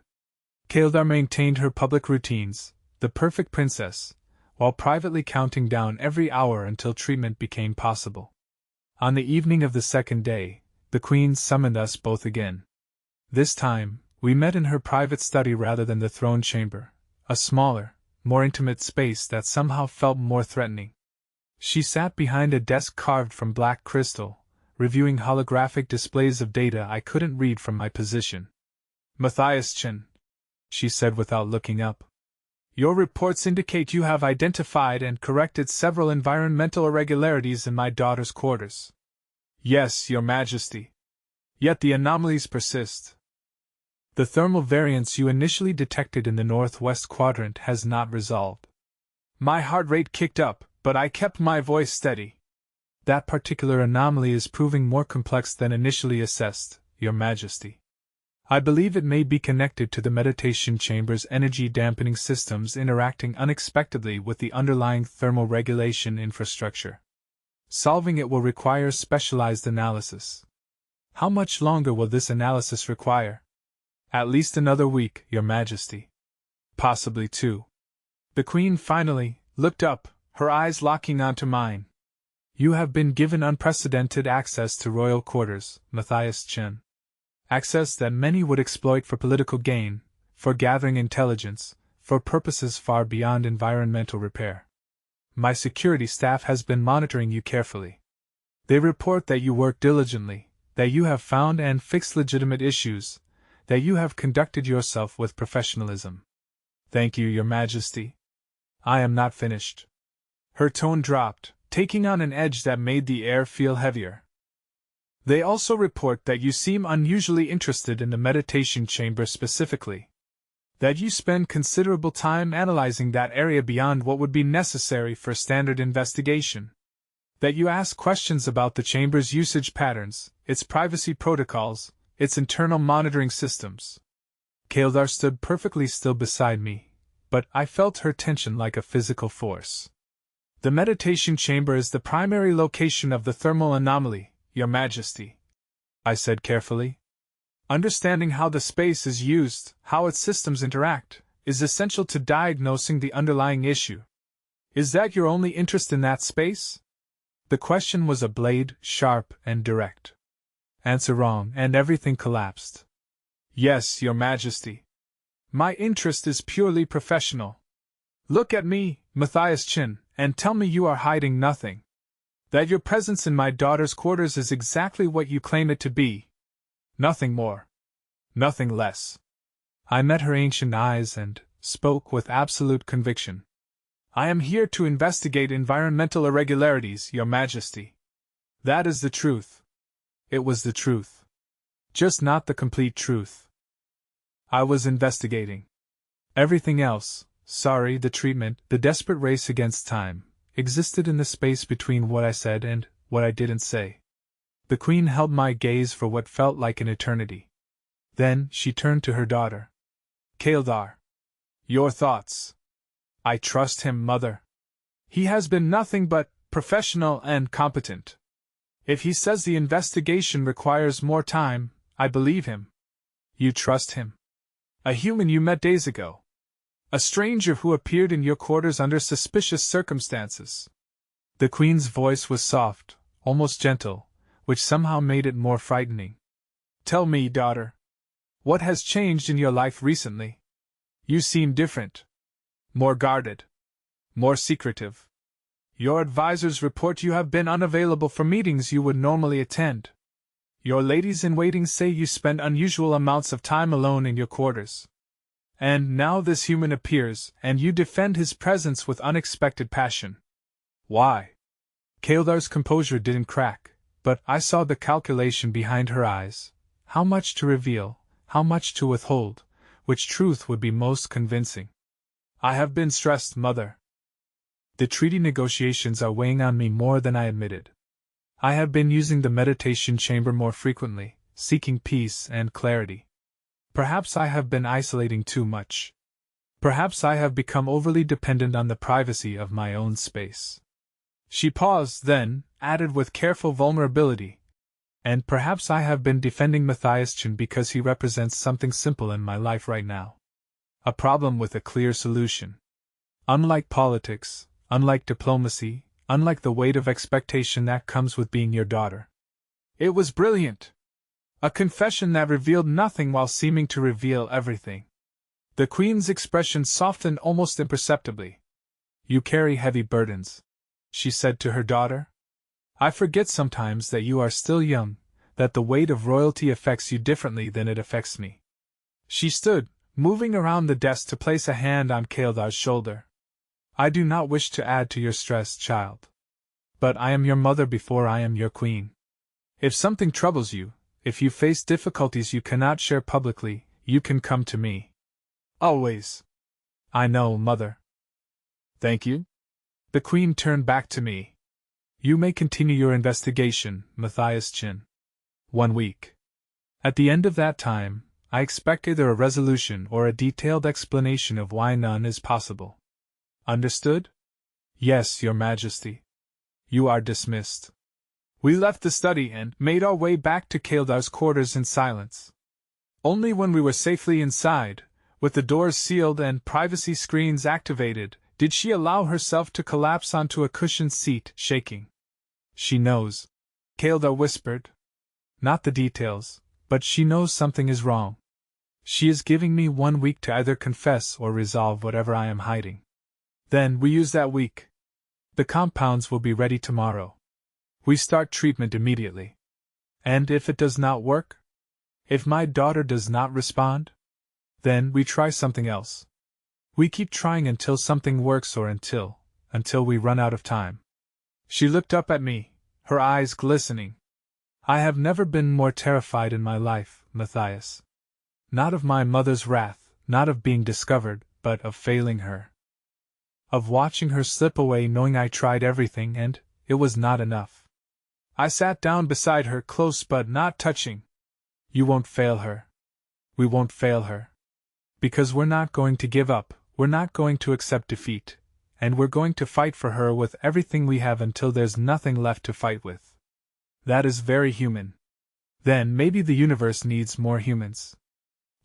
Kaildar maintained her public routines, the perfect princess, while privately counting down every hour until treatment became possible. On the evening of the second day, the Queen summoned us both again. This time, we met in her private study rather than the throne chamber, a smaller, more intimate space that somehow felt more threatening. She sat behind a desk carved from black crystal, reviewing holographic displays of data I couldn't read from my position. Matthias Chen, she said without looking up. Your reports indicate you have identified and corrected several environmental irregularities in my daughter's quarters. Yes, Your Majesty. Yet the anomalies persist. The thermal variance you initially detected in the northwest quadrant has not resolved. My heart rate kicked up, but I kept my voice steady. That particular anomaly is proving more complex than initially assessed, Your Majesty. I believe it may be connected to the meditation chamber's energy dampening systems interacting unexpectedly with the underlying thermal regulation infrastructure. Solving it will require specialized analysis. How much longer will this analysis require? At least another week, Your Majesty. Possibly 2. The Queen finally looked up, her eyes locking onto mine. You have been given unprecedented access to royal quarters, Matthias Chen. Access that many would exploit for political gain, for gathering intelligence, for purposes far beyond environmental repair. My security staff has been monitoring you carefully. They report that you work diligently, that you have found and fixed legitimate issues, that you have conducted yourself with professionalism. Thank you, Your Majesty. I am not finished. Her tone dropped, taking on an edge that made the air feel heavier. They also report that you seem unusually interested in the meditation chamber specifically. That you spend considerable time analyzing that area beyond what would be necessary for standard investigation. That you ask questions about the chamber's usage patterns, its privacy protocols, its internal monitoring systems. Kaildar stood perfectly still beside me, but I felt her tension like a physical force. The meditation chamber is the primary location of the thermal anomaly, Your Majesty, I said carefully. Understanding how the space is used, how its systems interact, is essential to diagnosing the underlying issue. Is that your only interest in that space? The question was a blade, sharp and direct. Answer wrong, and everything collapsed. Yes, Your Majesty. My interest is purely professional. Look at me, Matthias Chin, and tell me you are hiding nothing. That your presence in my daughter's quarters is exactly what you claim it to be. Nothing more. Nothing less. I met her ancient eyes and spoke with absolute conviction. I am here to investigate environmental irregularities, Your Majesty. That is the truth. It was the truth. Just not the complete truth. I was investigating. Everything else, sorry, the treatment, the desperate race against time, existed in the space between what I said and what I didn't say. The Queen held my gaze for what felt like an eternity. Then she turned to her daughter. Kaeldar. Your thoughts. I trust him, Mother. He has been nothing but professional and competent. If he says the investigation requires more time, I believe him. You trust him. A human you met days ago. A stranger who appeared in your quarters under suspicious circumstances. The Queen's voice was soft, almost gentle, which somehow made it more frightening. Tell me, daughter. What has changed in your life recently? You seem different. More guarded. More secretive. Your advisors report you have been unavailable for meetings you would normally attend. Your ladies-in-waiting say you spend unusual amounts of time alone in your quarters. And now this human appears, and you defend his presence with unexpected passion. Why? Kaeldar's composure didn't crack, but I saw the calculation behind her eyes. How much to reveal, how much to withhold, which truth would be most convincing? I have been stressed, Mother. The treaty negotiations are weighing on me more than I admitted. I have been using the meditation chamber more frequently, seeking peace and clarity. Perhaps I have been isolating too much. Perhaps I have become overly dependent on the privacy of my own space. She paused, then added with careful vulnerability, and perhaps I have been defending Matthias Chin because he represents something simple in my life right now. A problem with a clear solution. Unlike politics, unlike diplomacy, unlike the weight of expectation that comes with being your daughter. It was brilliant. A confession that revealed nothing while seeming to reveal everything. The Queen's expression softened almost imperceptibly. You carry heavy burdens, she said to her daughter. I forget sometimes that you are still young, that the weight of royalty affects you differently than it affects me. She stood, moving around the desk to place a hand on Kaeldar's shoulder. I do not wish to add to your stress, child. But I am your mother before I am your queen. If something troubles you, if you face difficulties you cannot share publicly, you can come to me. Always. I know, Mother. Thank you. The Queen turned back to me. You may continue your investigation, Matthias Chin. 1 week. At the end of that time, I expect either a resolution or a detailed explanation of why none is possible. Understood? Yes, Your Majesty. You are dismissed. We left the study and made our way back to Kaeldar's quarters in silence. Only when we were safely inside, with the doors sealed and privacy screens activated, did she allow herself to collapse onto a cushioned seat, shaking. She knows, Kaeldar whispered. Not the details, but she knows something is wrong. She is giving me 1 week to either confess or resolve whatever I am hiding. Then we use that week. The compounds will be ready tomorrow. We start treatment immediately. And if it does not work? If my daughter does not respond? Then we try something else. We keep trying until something works or until we run out of time. She looked up at me, her eyes glistening. I have never been more terrified in my life, Matthias. Not of my mother's wrath, not of being discovered, but of failing her. Of watching her slip away knowing I tried everything and it was not enough. I sat down beside her, close but not touching. You won't fail her. We won't fail her. Because we're not going to give up, we're not going to accept defeat, and we're going to fight for her with everything we have until there's nothing left to fight with. That is very human. Then maybe the universe needs more humans.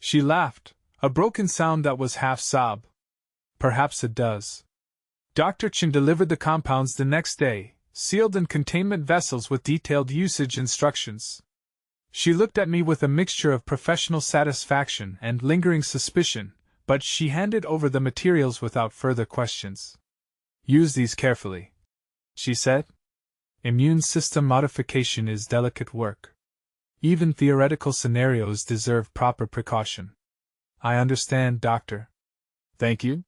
She laughed, A broken sound that was half sob. Perhaps it does. Dr. Chen delivered the compounds the next day, sealed in containment vessels with detailed usage instructions. She looked at me with a mixture of professional satisfaction and lingering suspicion, but she handed over the materials without further questions. Use these carefully, she said. Immune system modification is delicate work. Even theoretical scenarios deserve proper precaution. I understand, Doctor. Thank you.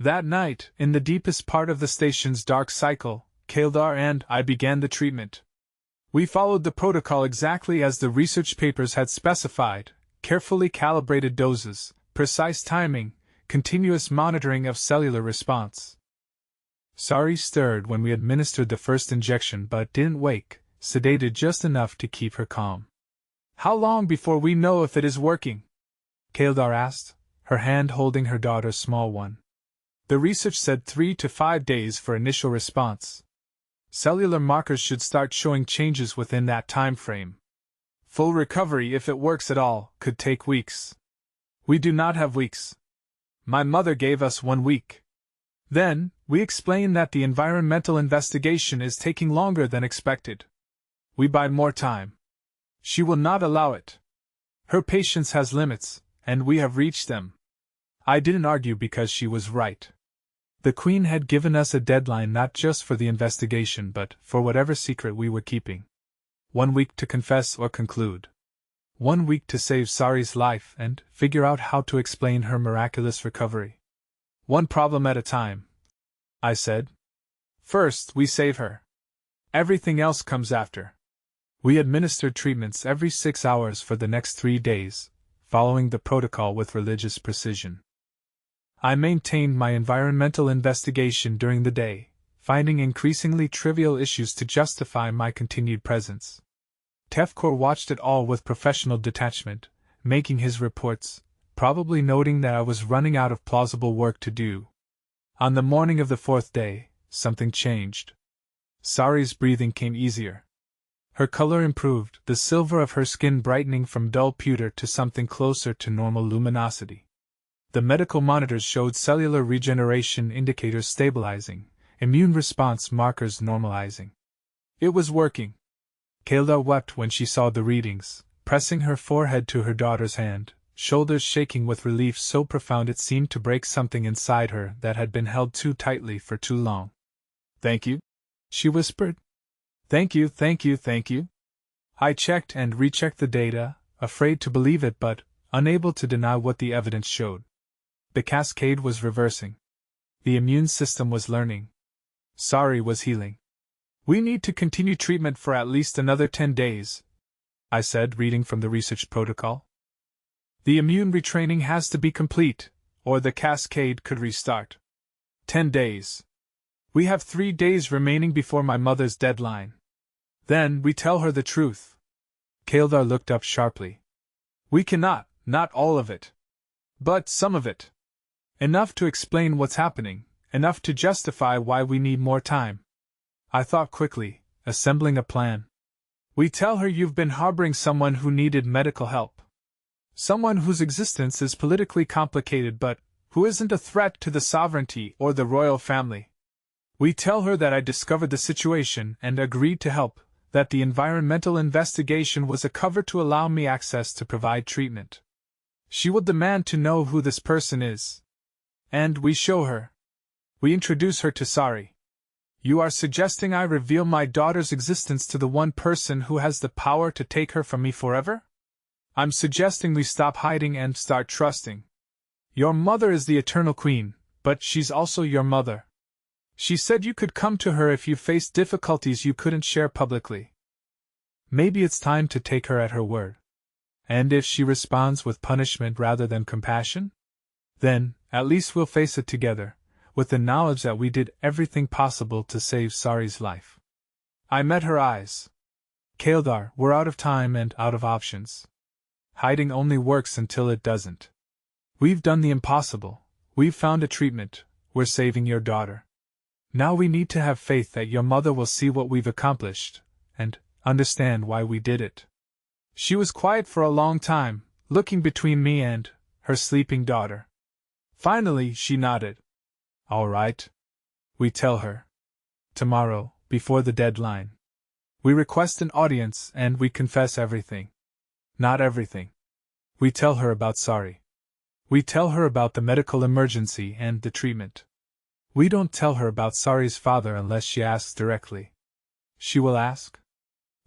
That night, in the deepest part of the station's dark cycle, Kaldar and I began the treatment. We followed the protocol exactly as the research papers had specified: carefully calibrated doses, precise timing, continuous monitoring of cellular response. Sari stirred when we administered the first injection but didn't wake, sedated just enough to keep her calm. How long before we know if it is working? Kaldar asked, her hand holding her daughter's small one. The research said 3 to 5 days for initial response. Cellular markers should start showing changes within that time frame. Full recovery, if it works at all, could take weeks. We do not have weeks. My mother gave us 1 week. Then, we explain that the environmental investigation is taking longer than expected. We buy more time. She will not allow it. Her patience has limits, and we have reached them. I didn't argue because she was right. The Queen had given us a deadline not just for the investigation but for whatever secret we were keeping. 1 week to confess or conclude. 1 week to save Sari's life and figure out how to explain her miraculous recovery. One problem at a time, I said. First, we save her. Everything else comes after. We administered treatments every 6 hours for the next 3 days, following the protocol with religious precision. I maintained my environmental investigation during the day, finding increasingly trivial issues to justify my continued presence. Tefkor watched it all with professional detachment, making his reports, probably noting that I was running out of plausible work to do. On the morning of the 4th day, something changed. Sari's breathing came easier. Her color improved, the silver of her skin brightening from dull pewter to something closer to normal luminosity. The medical monitors showed cellular regeneration indicators stabilizing, immune response markers normalizing. It was working. Kaldar wept when she saw the readings, pressing her forehead to her daughter's hand, shoulders shaking with relief so profound it seemed to break something inside her that had been held too tightly for too long. "Thank you," she whispered. "Thank you, thank you, thank you." I checked and rechecked the data, afraid to believe it but unable to deny what the evidence showed. The cascade was reversing. The immune system was learning. Sari was healing. "We need to continue treatment for at least another 10 days, I said, reading from the research protocol. The immune retraining has to be complete, or the cascade could restart. 10 days. We have 3 days remaining before my mother's deadline. Then we tell her the truth. Kaldar looked up sharply. We cannot, not all of it. But some of it. Enough to explain what's happening, enough to justify why we need more time. I thought quickly, assembling a plan. We tell her you've been harboring someone who needed medical help. Someone whose existence is politically complicated but who isn't a threat to the sovereignty or the royal family. We tell her that I discovered the situation and agreed to help, that the environmental investigation was a cover to allow me access to provide treatment. She will demand to know who this person is. And we show her. We introduce her to Sari. You are suggesting I reveal my daughter's existence to the one person who has the power to take her from me forever? I'm suggesting we stop hiding and start trusting. Your mother is the eternal queen, but she's also your mother. She said you could come to her if you faced difficulties you couldn't share publicly. Maybe it's time to take her at her word. And if she responds with punishment rather than compassion? Then, at least we'll face it together, with the knowledge that we did everything possible to save Sari's life. I met her eyes. Kaldar, we're out of time and out of options. Hiding only works until it doesn't. We've done the impossible. We've found a treatment. We're saving your daughter. Now we need to have faith that your mother will see what we've accomplished, and understand why we did it. She was quiet for a long time, looking between me and her sleeping daughter. Finally, she nodded. All right. We tell her. Tomorrow, before the deadline. We request an audience and we confess everything. Not everything. We tell her about Sorry. We tell her about the medical emergency and the treatment. We don't tell her about Sorry's father unless she asks directly. She will ask?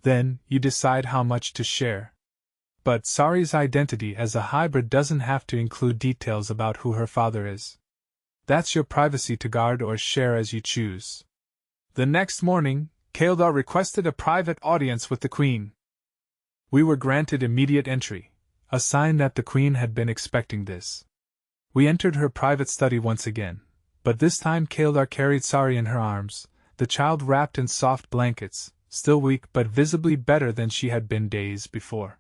Then, you decide how much to share. But Sorry's identity as a hybrid doesn't have to include details about who her father is. That's your privacy to guard or share as you choose. The next morning, Kaeldar requested a private audience with the Queen. We were granted immediate entry, a sign that the Queen had been expecting this. We entered her private study once again, but this time Kaeldar carried Sorry in her arms, the child wrapped in soft blankets, still weak but visibly better than she had been days before.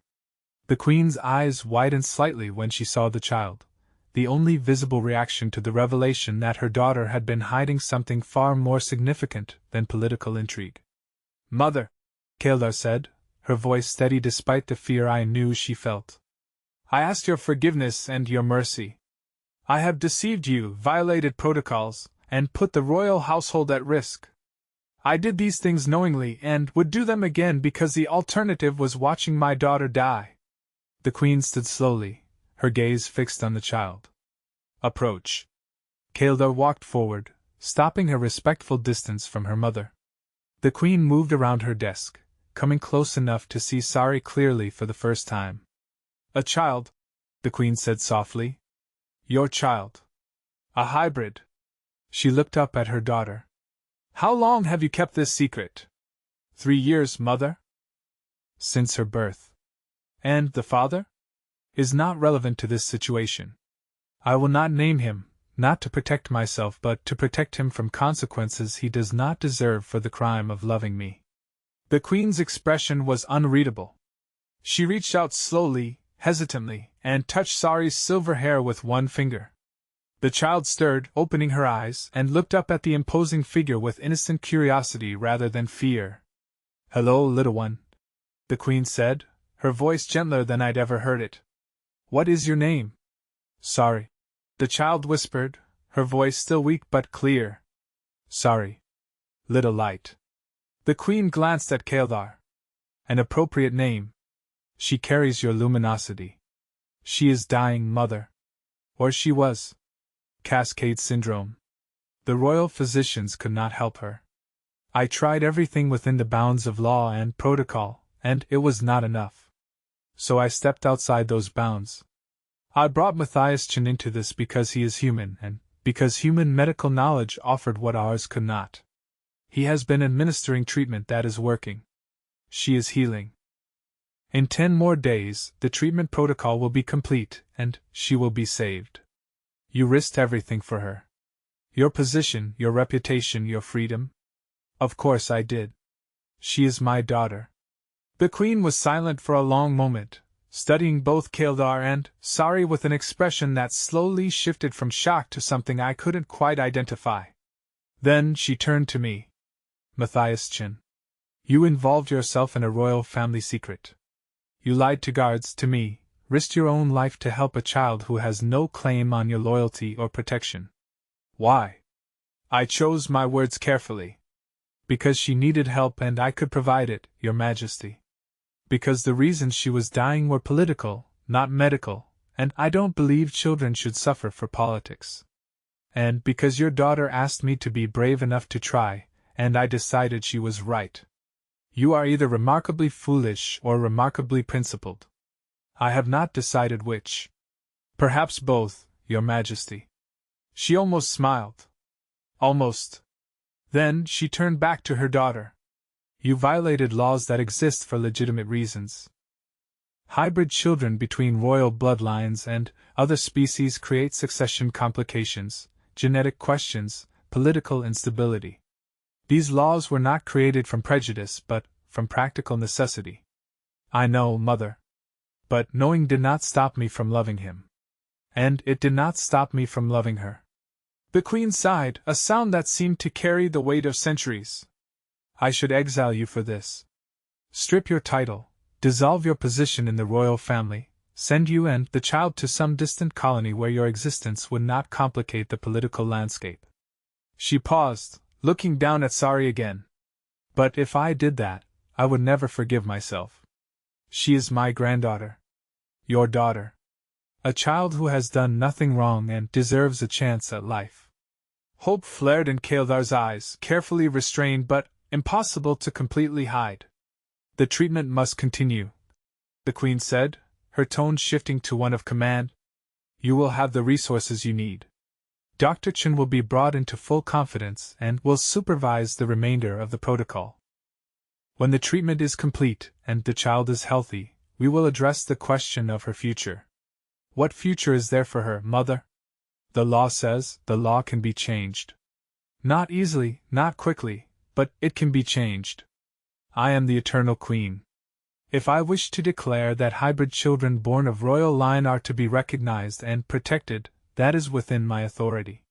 The Queen's eyes widened slightly when she saw the child, the only visible reaction to the revelation that her daughter had been hiding something far more significant than political intrigue. Mother, Kaeldar said, her voice steady despite the fear I knew she felt. I asked your forgiveness and your mercy. I have deceived you, violated protocols, and put the royal household at risk. I did these things knowingly and would do them again because the alternative was watching my daughter die. The Queen stood slowly, her gaze fixed on the child. Approach. Kaeldar walked forward, stopping a respectful distance from her mother. The Queen moved around her desk, coming close enough to see Sorry clearly for the first time. A child, the Queen said softly. Your child. A hybrid. She looked up at her daughter. How long have you kept this secret? 3 years, Mother. Since her birth. And the father? Is not relevant to this situation. I will not name him, not to protect myself but to protect him from consequences he does not deserve for the crime of loving me. The Queen's expression was unreadable. She reached out slowly, hesitantly, and touched Sorry's silver hair with one finger. The child stirred, opening her eyes, and looked up at the imposing figure with innocent curiosity rather than fear. Hello, little one, the Queen said, her voice gentler than I'd ever heard it. What is your name? Sorry, the child whispered, her voice still weak but clear. Sorry. Little light. The Queen glanced at Kaeldar. An appropriate name. She carries your luminosity. She is dying, Mother. Or she was. Cascade syndrome. The royal physicians could not help her. I tried everything within the bounds of law and protocol, and it was not enough. So I stepped outside those bounds. I brought Matthias Chen into this because he is human and because human medical knowledge offered what ours could not. He has been administering treatment that is working. She is healing. In 10 more days, the treatment protocol will be complete, and she will be saved. You risked everything for her. Your position, your reputation, your freedom? Of course I did. She is my daughter. The Queen was silent for a long moment, studying both Kaeldar and Sorry with an expression that slowly shifted from shock to something I couldn't quite identify. Then she turned to me. Matthias Chen. You involved yourself in a royal family secret. You lied to guards, to me, risked your own life to help a child who has no claim on your loyalty or protection. Why? I chose my words carefully. Because she needed help and I could provide it, Your Majesty. Because the reasons she was dying were political, not medical, and I don't believe children should suffer for politics. And because your daughter asked me to be brave enough to try, and I decided she was right. You are either remarkably foolish or remarkably principled. I have not decided which. Perhaps both, Your Majesty. She almost smiled. Almost. Then she turned back to her daughter. You violated laws that exist for legitimate reasons. Hybrid children between royal bloodlines and other species create succession complications, genetic questions, political instability. These laws were not created from prejudice but from practical necessity. I know, Mother. But knowing did not stop me from loving him. And it did not stop me from loving her. The Queen sighed, a sound that seemed to carry the weight of centuries. I should exile you for this. Strip your title, dissolve your position in the royal family, send you and the child to some distant colony where your existence would not complicate the political landscape. She paused, looking down at Sari again. But if I did that, I would never forgive myself. She is my granddaughter. Your daughter. A child who has done nothing wrong and deserves a chance at life. Hope flared in Kael'thar's eyes, carefully restrained but impossible to completely hide. The treatment must continue, the Queen said, her tone shifting to one of command. You will have the resources you need. Dr. Chen will be brought into full confidence and will supervise the remainder of the protocol. When the treatment is complete and the child is healthy, we will address the question of her future. What future is there for her, Mother? The law says the law can be changed. Not easily, not quickly, but it can be changed. I am the Eternal Queen. If I wish to declare that hybrid children born of royal line are to be recognized and protected, that is within my authority.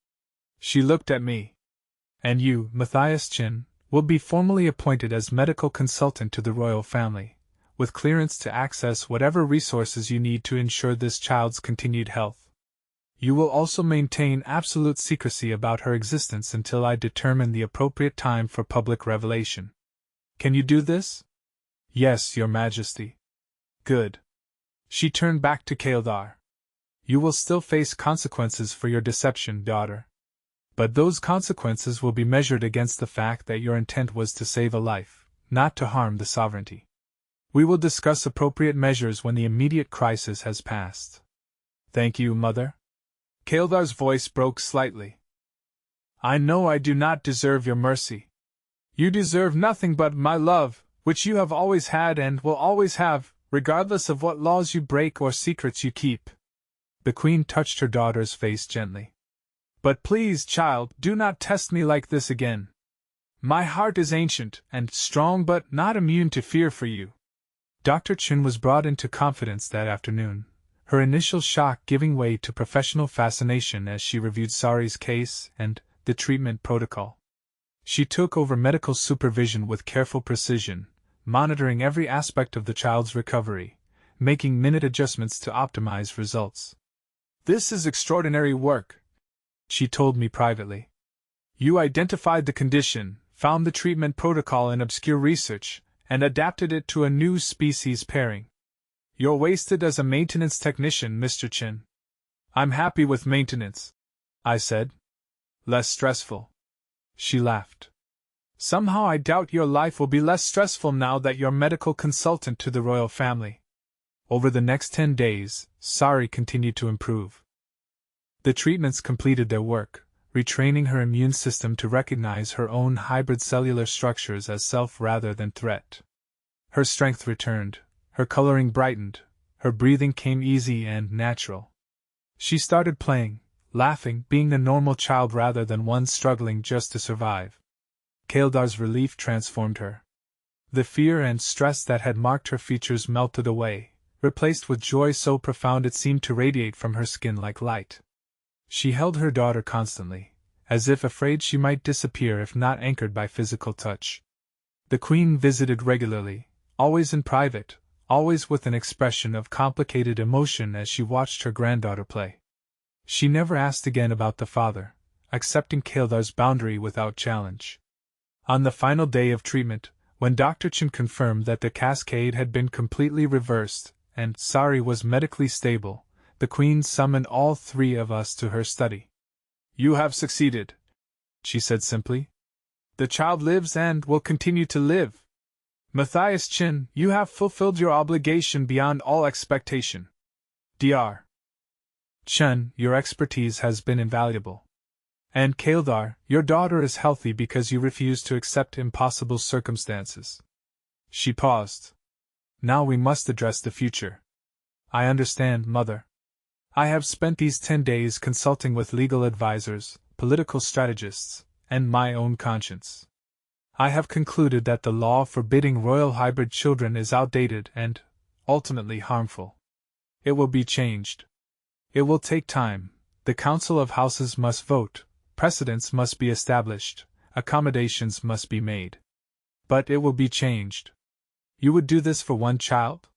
She looked at me. And you, Matthias Chin, will be formally appointed as medical consultant to the royal family, with clearance to access whatever resources you need to ensure this child's continued health. You will also maintain absolute secrecy about her existence until I determine the appropriate time for public revelation. Can you do this? Yes, Your Majesty. Good. She turned back to Kael'thar. You will still face consequences for your deception, daughter. But those consequences will be measured against the fact that your intent was to save a life, not to harm the sovereignty. We will discuss appropriate measures when the immediate crisis has passed. Thank you, Mother. Kael'thar's voice broke slightly. I know I do not deserve your mercy. You deserve nothing but my love, which you have always had and will always have, regardless of what laws you break or secrets you keep. The Queen touched her daughter's face gently. But please, child, do not test me like this again. My heart is ancient and strong but not immune to fear for you. Dr. Chen was brought into confidence that afternoon, her initial shock giving way to professional fascination as she reviewed Sari's case and the treatment protocol. She took over medical supervision with careful precision, monitoring every aspect of the child's recovery, making minute adjustments to optimize results. This is extraordinary work, she told me privately. You identified the condition, found the treatment protocol in obscure research, and adapted it to a new species pairing. You're wasted as a maintenance technician, Mr. Chen. I'm happy with maintenance, I said. Less stressful. She laughed. Somehow I doubt your life will be less stressful now that you're medical consultant to the royal family. Over the next 10 days, Sari continued to improve. The treatments completed their work, retraining her immune system to recognize her own hybrid cellular structures as self rather than threat. Her strength returned, her coloring brightened, her breathing came easy and natural. She started playing, laughing, being a normal child rather than one struggling just to survive. Kael'thar's relief transformed her. The fear and stress that had marked her features melted away, replaced with joy so profound it seemed to radiate from her skin like light. She held her daughter constantly, as if afraid she might disappear if not anchored by physical touch. The Queen visited regularly, always in private, always with an expression of complicated emotion as she watched her granddaughter play. She never asked again about the father, accepting Kael'thar's boundary without challenge. On the final day of treatment, when Dr. Chen confirmed that the cascade had been completely reversed and Sari was medically stable, the Queen summoned all three of us to her study. You have succeeded, she said simply. The child lives and will continue to live. Matthias Chen, you have fulfilled your obligation beyond all expectation. Dr. Chen, your expertise has been invaluable. And Kael'thar, your daughter is healthy because you refuse to accept impossible circumstances. She paused. Now we must address the future. I understand, Mother. I have spent these 10 days consulting with legal advisors, political strategists, and my own conscience. I have concluded that the law forbidding royal hybrid children is outdated and, ultimately, harmful. It will be changed. It will take time, the Council of Houses must vote, precedents must be established, accommodations must be made. But it will be changed. You would do this for one child?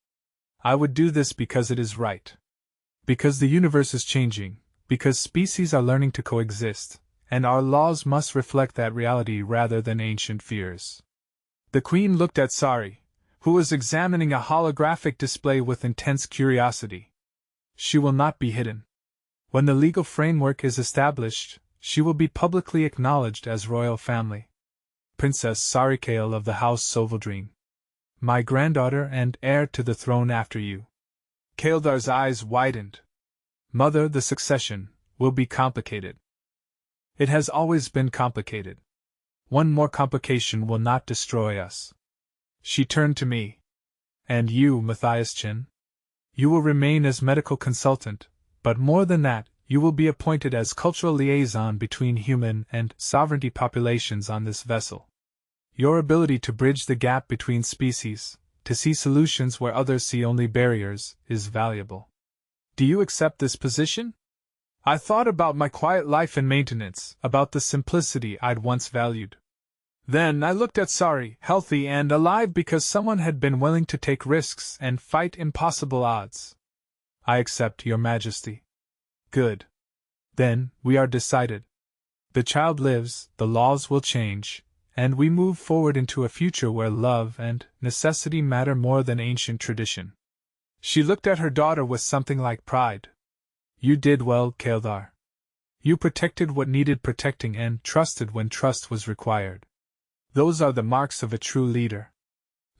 I would do this because it is right. Because the universe is changing, because species are learning to coexist, and our laws must reflect that reality rather than ancient fears. The Queen looked at Sari, who was examining a holographic display with intense curiosity. She will not be hidden. When the legal framework is established, she will be publicly acknowledged as royal family. Princess Sarikael of the House Soveldrine. My granddaughter and heir to the throne after you. Kael'dar's eyes widened. Mother, the succession will be complicated. It has always been complicated. One more complication will not destroy us. She turned to me. And you, Matthias Chin? You will remain as medical consultant, but more than that, you will be appointed as cultural liaison between human and sovereignty populations on this vessel. Your ability to bridge the gap between species, to see solutions where others see only barriers, is valuable. Do you accept this position? I thought about my quiet life and maintenance, about the simplicity I'd once valued. Then I looked at Sari, healthy and alive because someone had been willing to take risks and fight impossible odds. I accept, Your Majesty. Good. Then, we are decided. The child lives, the laws will change, and we move forward into a future where love and necessity matter more than ancient tradition. She looked at her daughter with something like pride. You did well, Kaeldar. You protected what needed protecting and trusted when trust was required. Those are the marks of a true leader.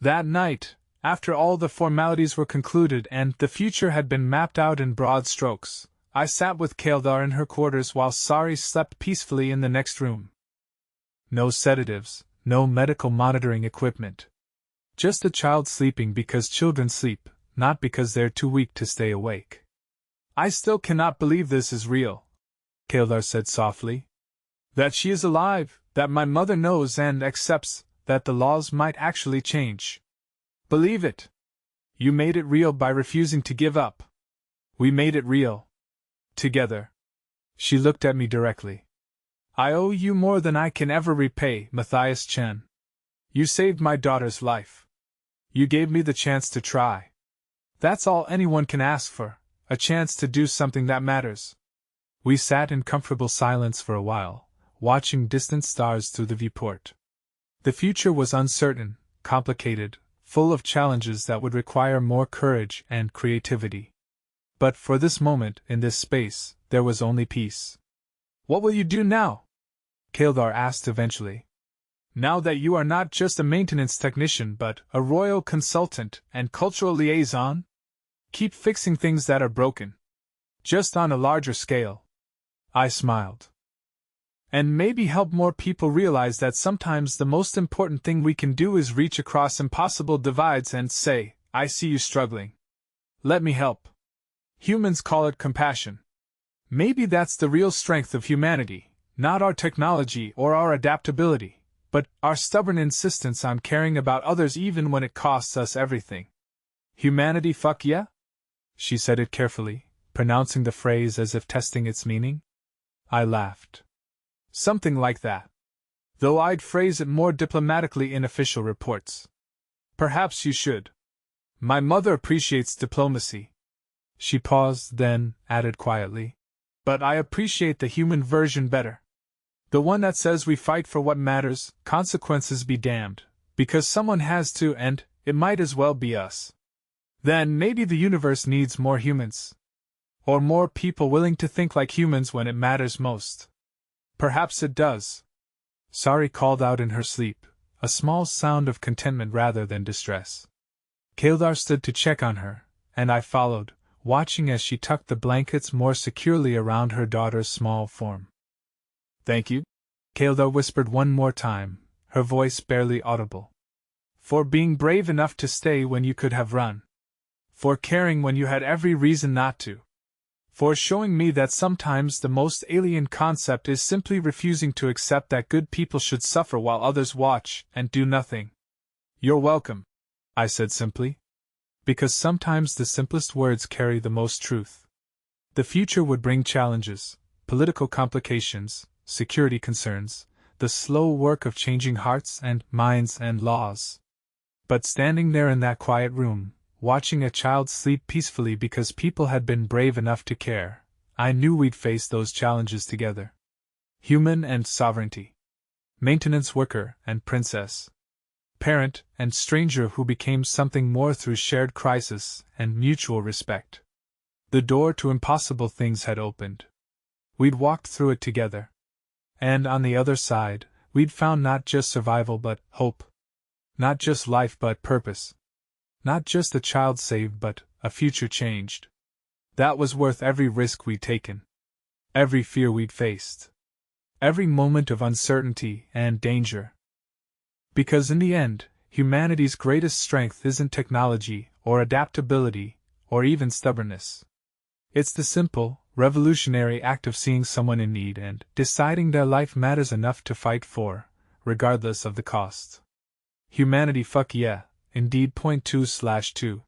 That night, after all the formalities were concluded and the future had been mapped out in broad strokes, I sat with Kaeldar in her quarters while Sari slept peacefully in the next room. No sedatives, no medical monitoring equipment. Just the child sleeping because children sleep, not because they're too weak to stay awake. I still cannot believe this is real, Kaeldar said softly. That she is alive, that my mother knows and accepts, that the laws might actually change. Believe it. You made it real by refusing to give up. We made it real. Together. She looked at me directly. I owe you more than I can ever repay, Matthias Chen. You saved my daughter's life. You gave me the chance to try. That's all anyone can ask for, a chance to do something that matters. We sat in comfortable silence for a while, watching distant stars through the viewport. The future was uncertain, complicated, full of challenges that would require more courage and creativity. But for this moment, in this space, there was only peace. What will you do now? Kaeldar asked eventually. Now that you are not just a maintenance technician but a royal consultant and cultural liaison? Keep fixing things that are broken. Just on a larger scale. I smiled. And maybe help more people realize that sometimes the most important thing we can do is reach across impossible divides and say, I see you struggling. Let me help. Humans call it compassion. Maybe that's the real strength of humanity, not our technology or our adaptability, but our stubborn insistence on caring about others even when it costs us everything. Humanity, fuck yeah? She said it carefully, pronouncing the phrase as if testing its meaning. I laughed. Something like that. Though I'd phrase it more diplomatically in official reports. Perhaps you should. My mother appreciates diplomacy. She paused, then added quietly. But I appreciate the human version better. The one that says we fight for what matters, consequences be damned, because someone has to and it might as well be us. Then maybe the universe needs more humans. Or more people willing to think like humans when it matters most. Perhaps it does. Sari called out in her sleep, a small sound of contentment rather than distress. Kaeldar stood to check on her, and I followed, watching as she tucked the blankets more securely around her daughter's small form. Thank you, Kaeldar whispered one more time, her voice barely audible. For being brave enough to stay when you could have run. For caring when you had every reason not to. For showing me that sometimes the most alien concept is simply refusing to accept that good people should suffer while others watch and do nothing. You're welcome, I said simply. Because sometimes the simplest words carry the most truth. The future would bring challenges, political complications, security concerns, the slow work of changing hearts and minds and laws. But standing there in that quiet room, watching a child sleep peacefully because people had been brave enough to care, I knew we'd face those challenges together. Human and sovereignty. Maintenance worker and princess. Parent and stranger who became something more through shared crisis and mutual respect. The door to impossible things had opened. We'd walked through it together. And on the other side, we'd found not just survival but hope. Not just life but purpose. Not just a child saved but a future changed. That was worth every risk we'd taken. Every fear we'd faced. Every moment of uncertainty and danger. Because in the end, humanity's greatest strength isn't technology, or adaptability, or even stubbornness. It's the simple, revolutionary act of seeing someone in need and deciding their life matters enough to fight for, regardless of the cost. Humanity fuck yeah, indeed. 2/2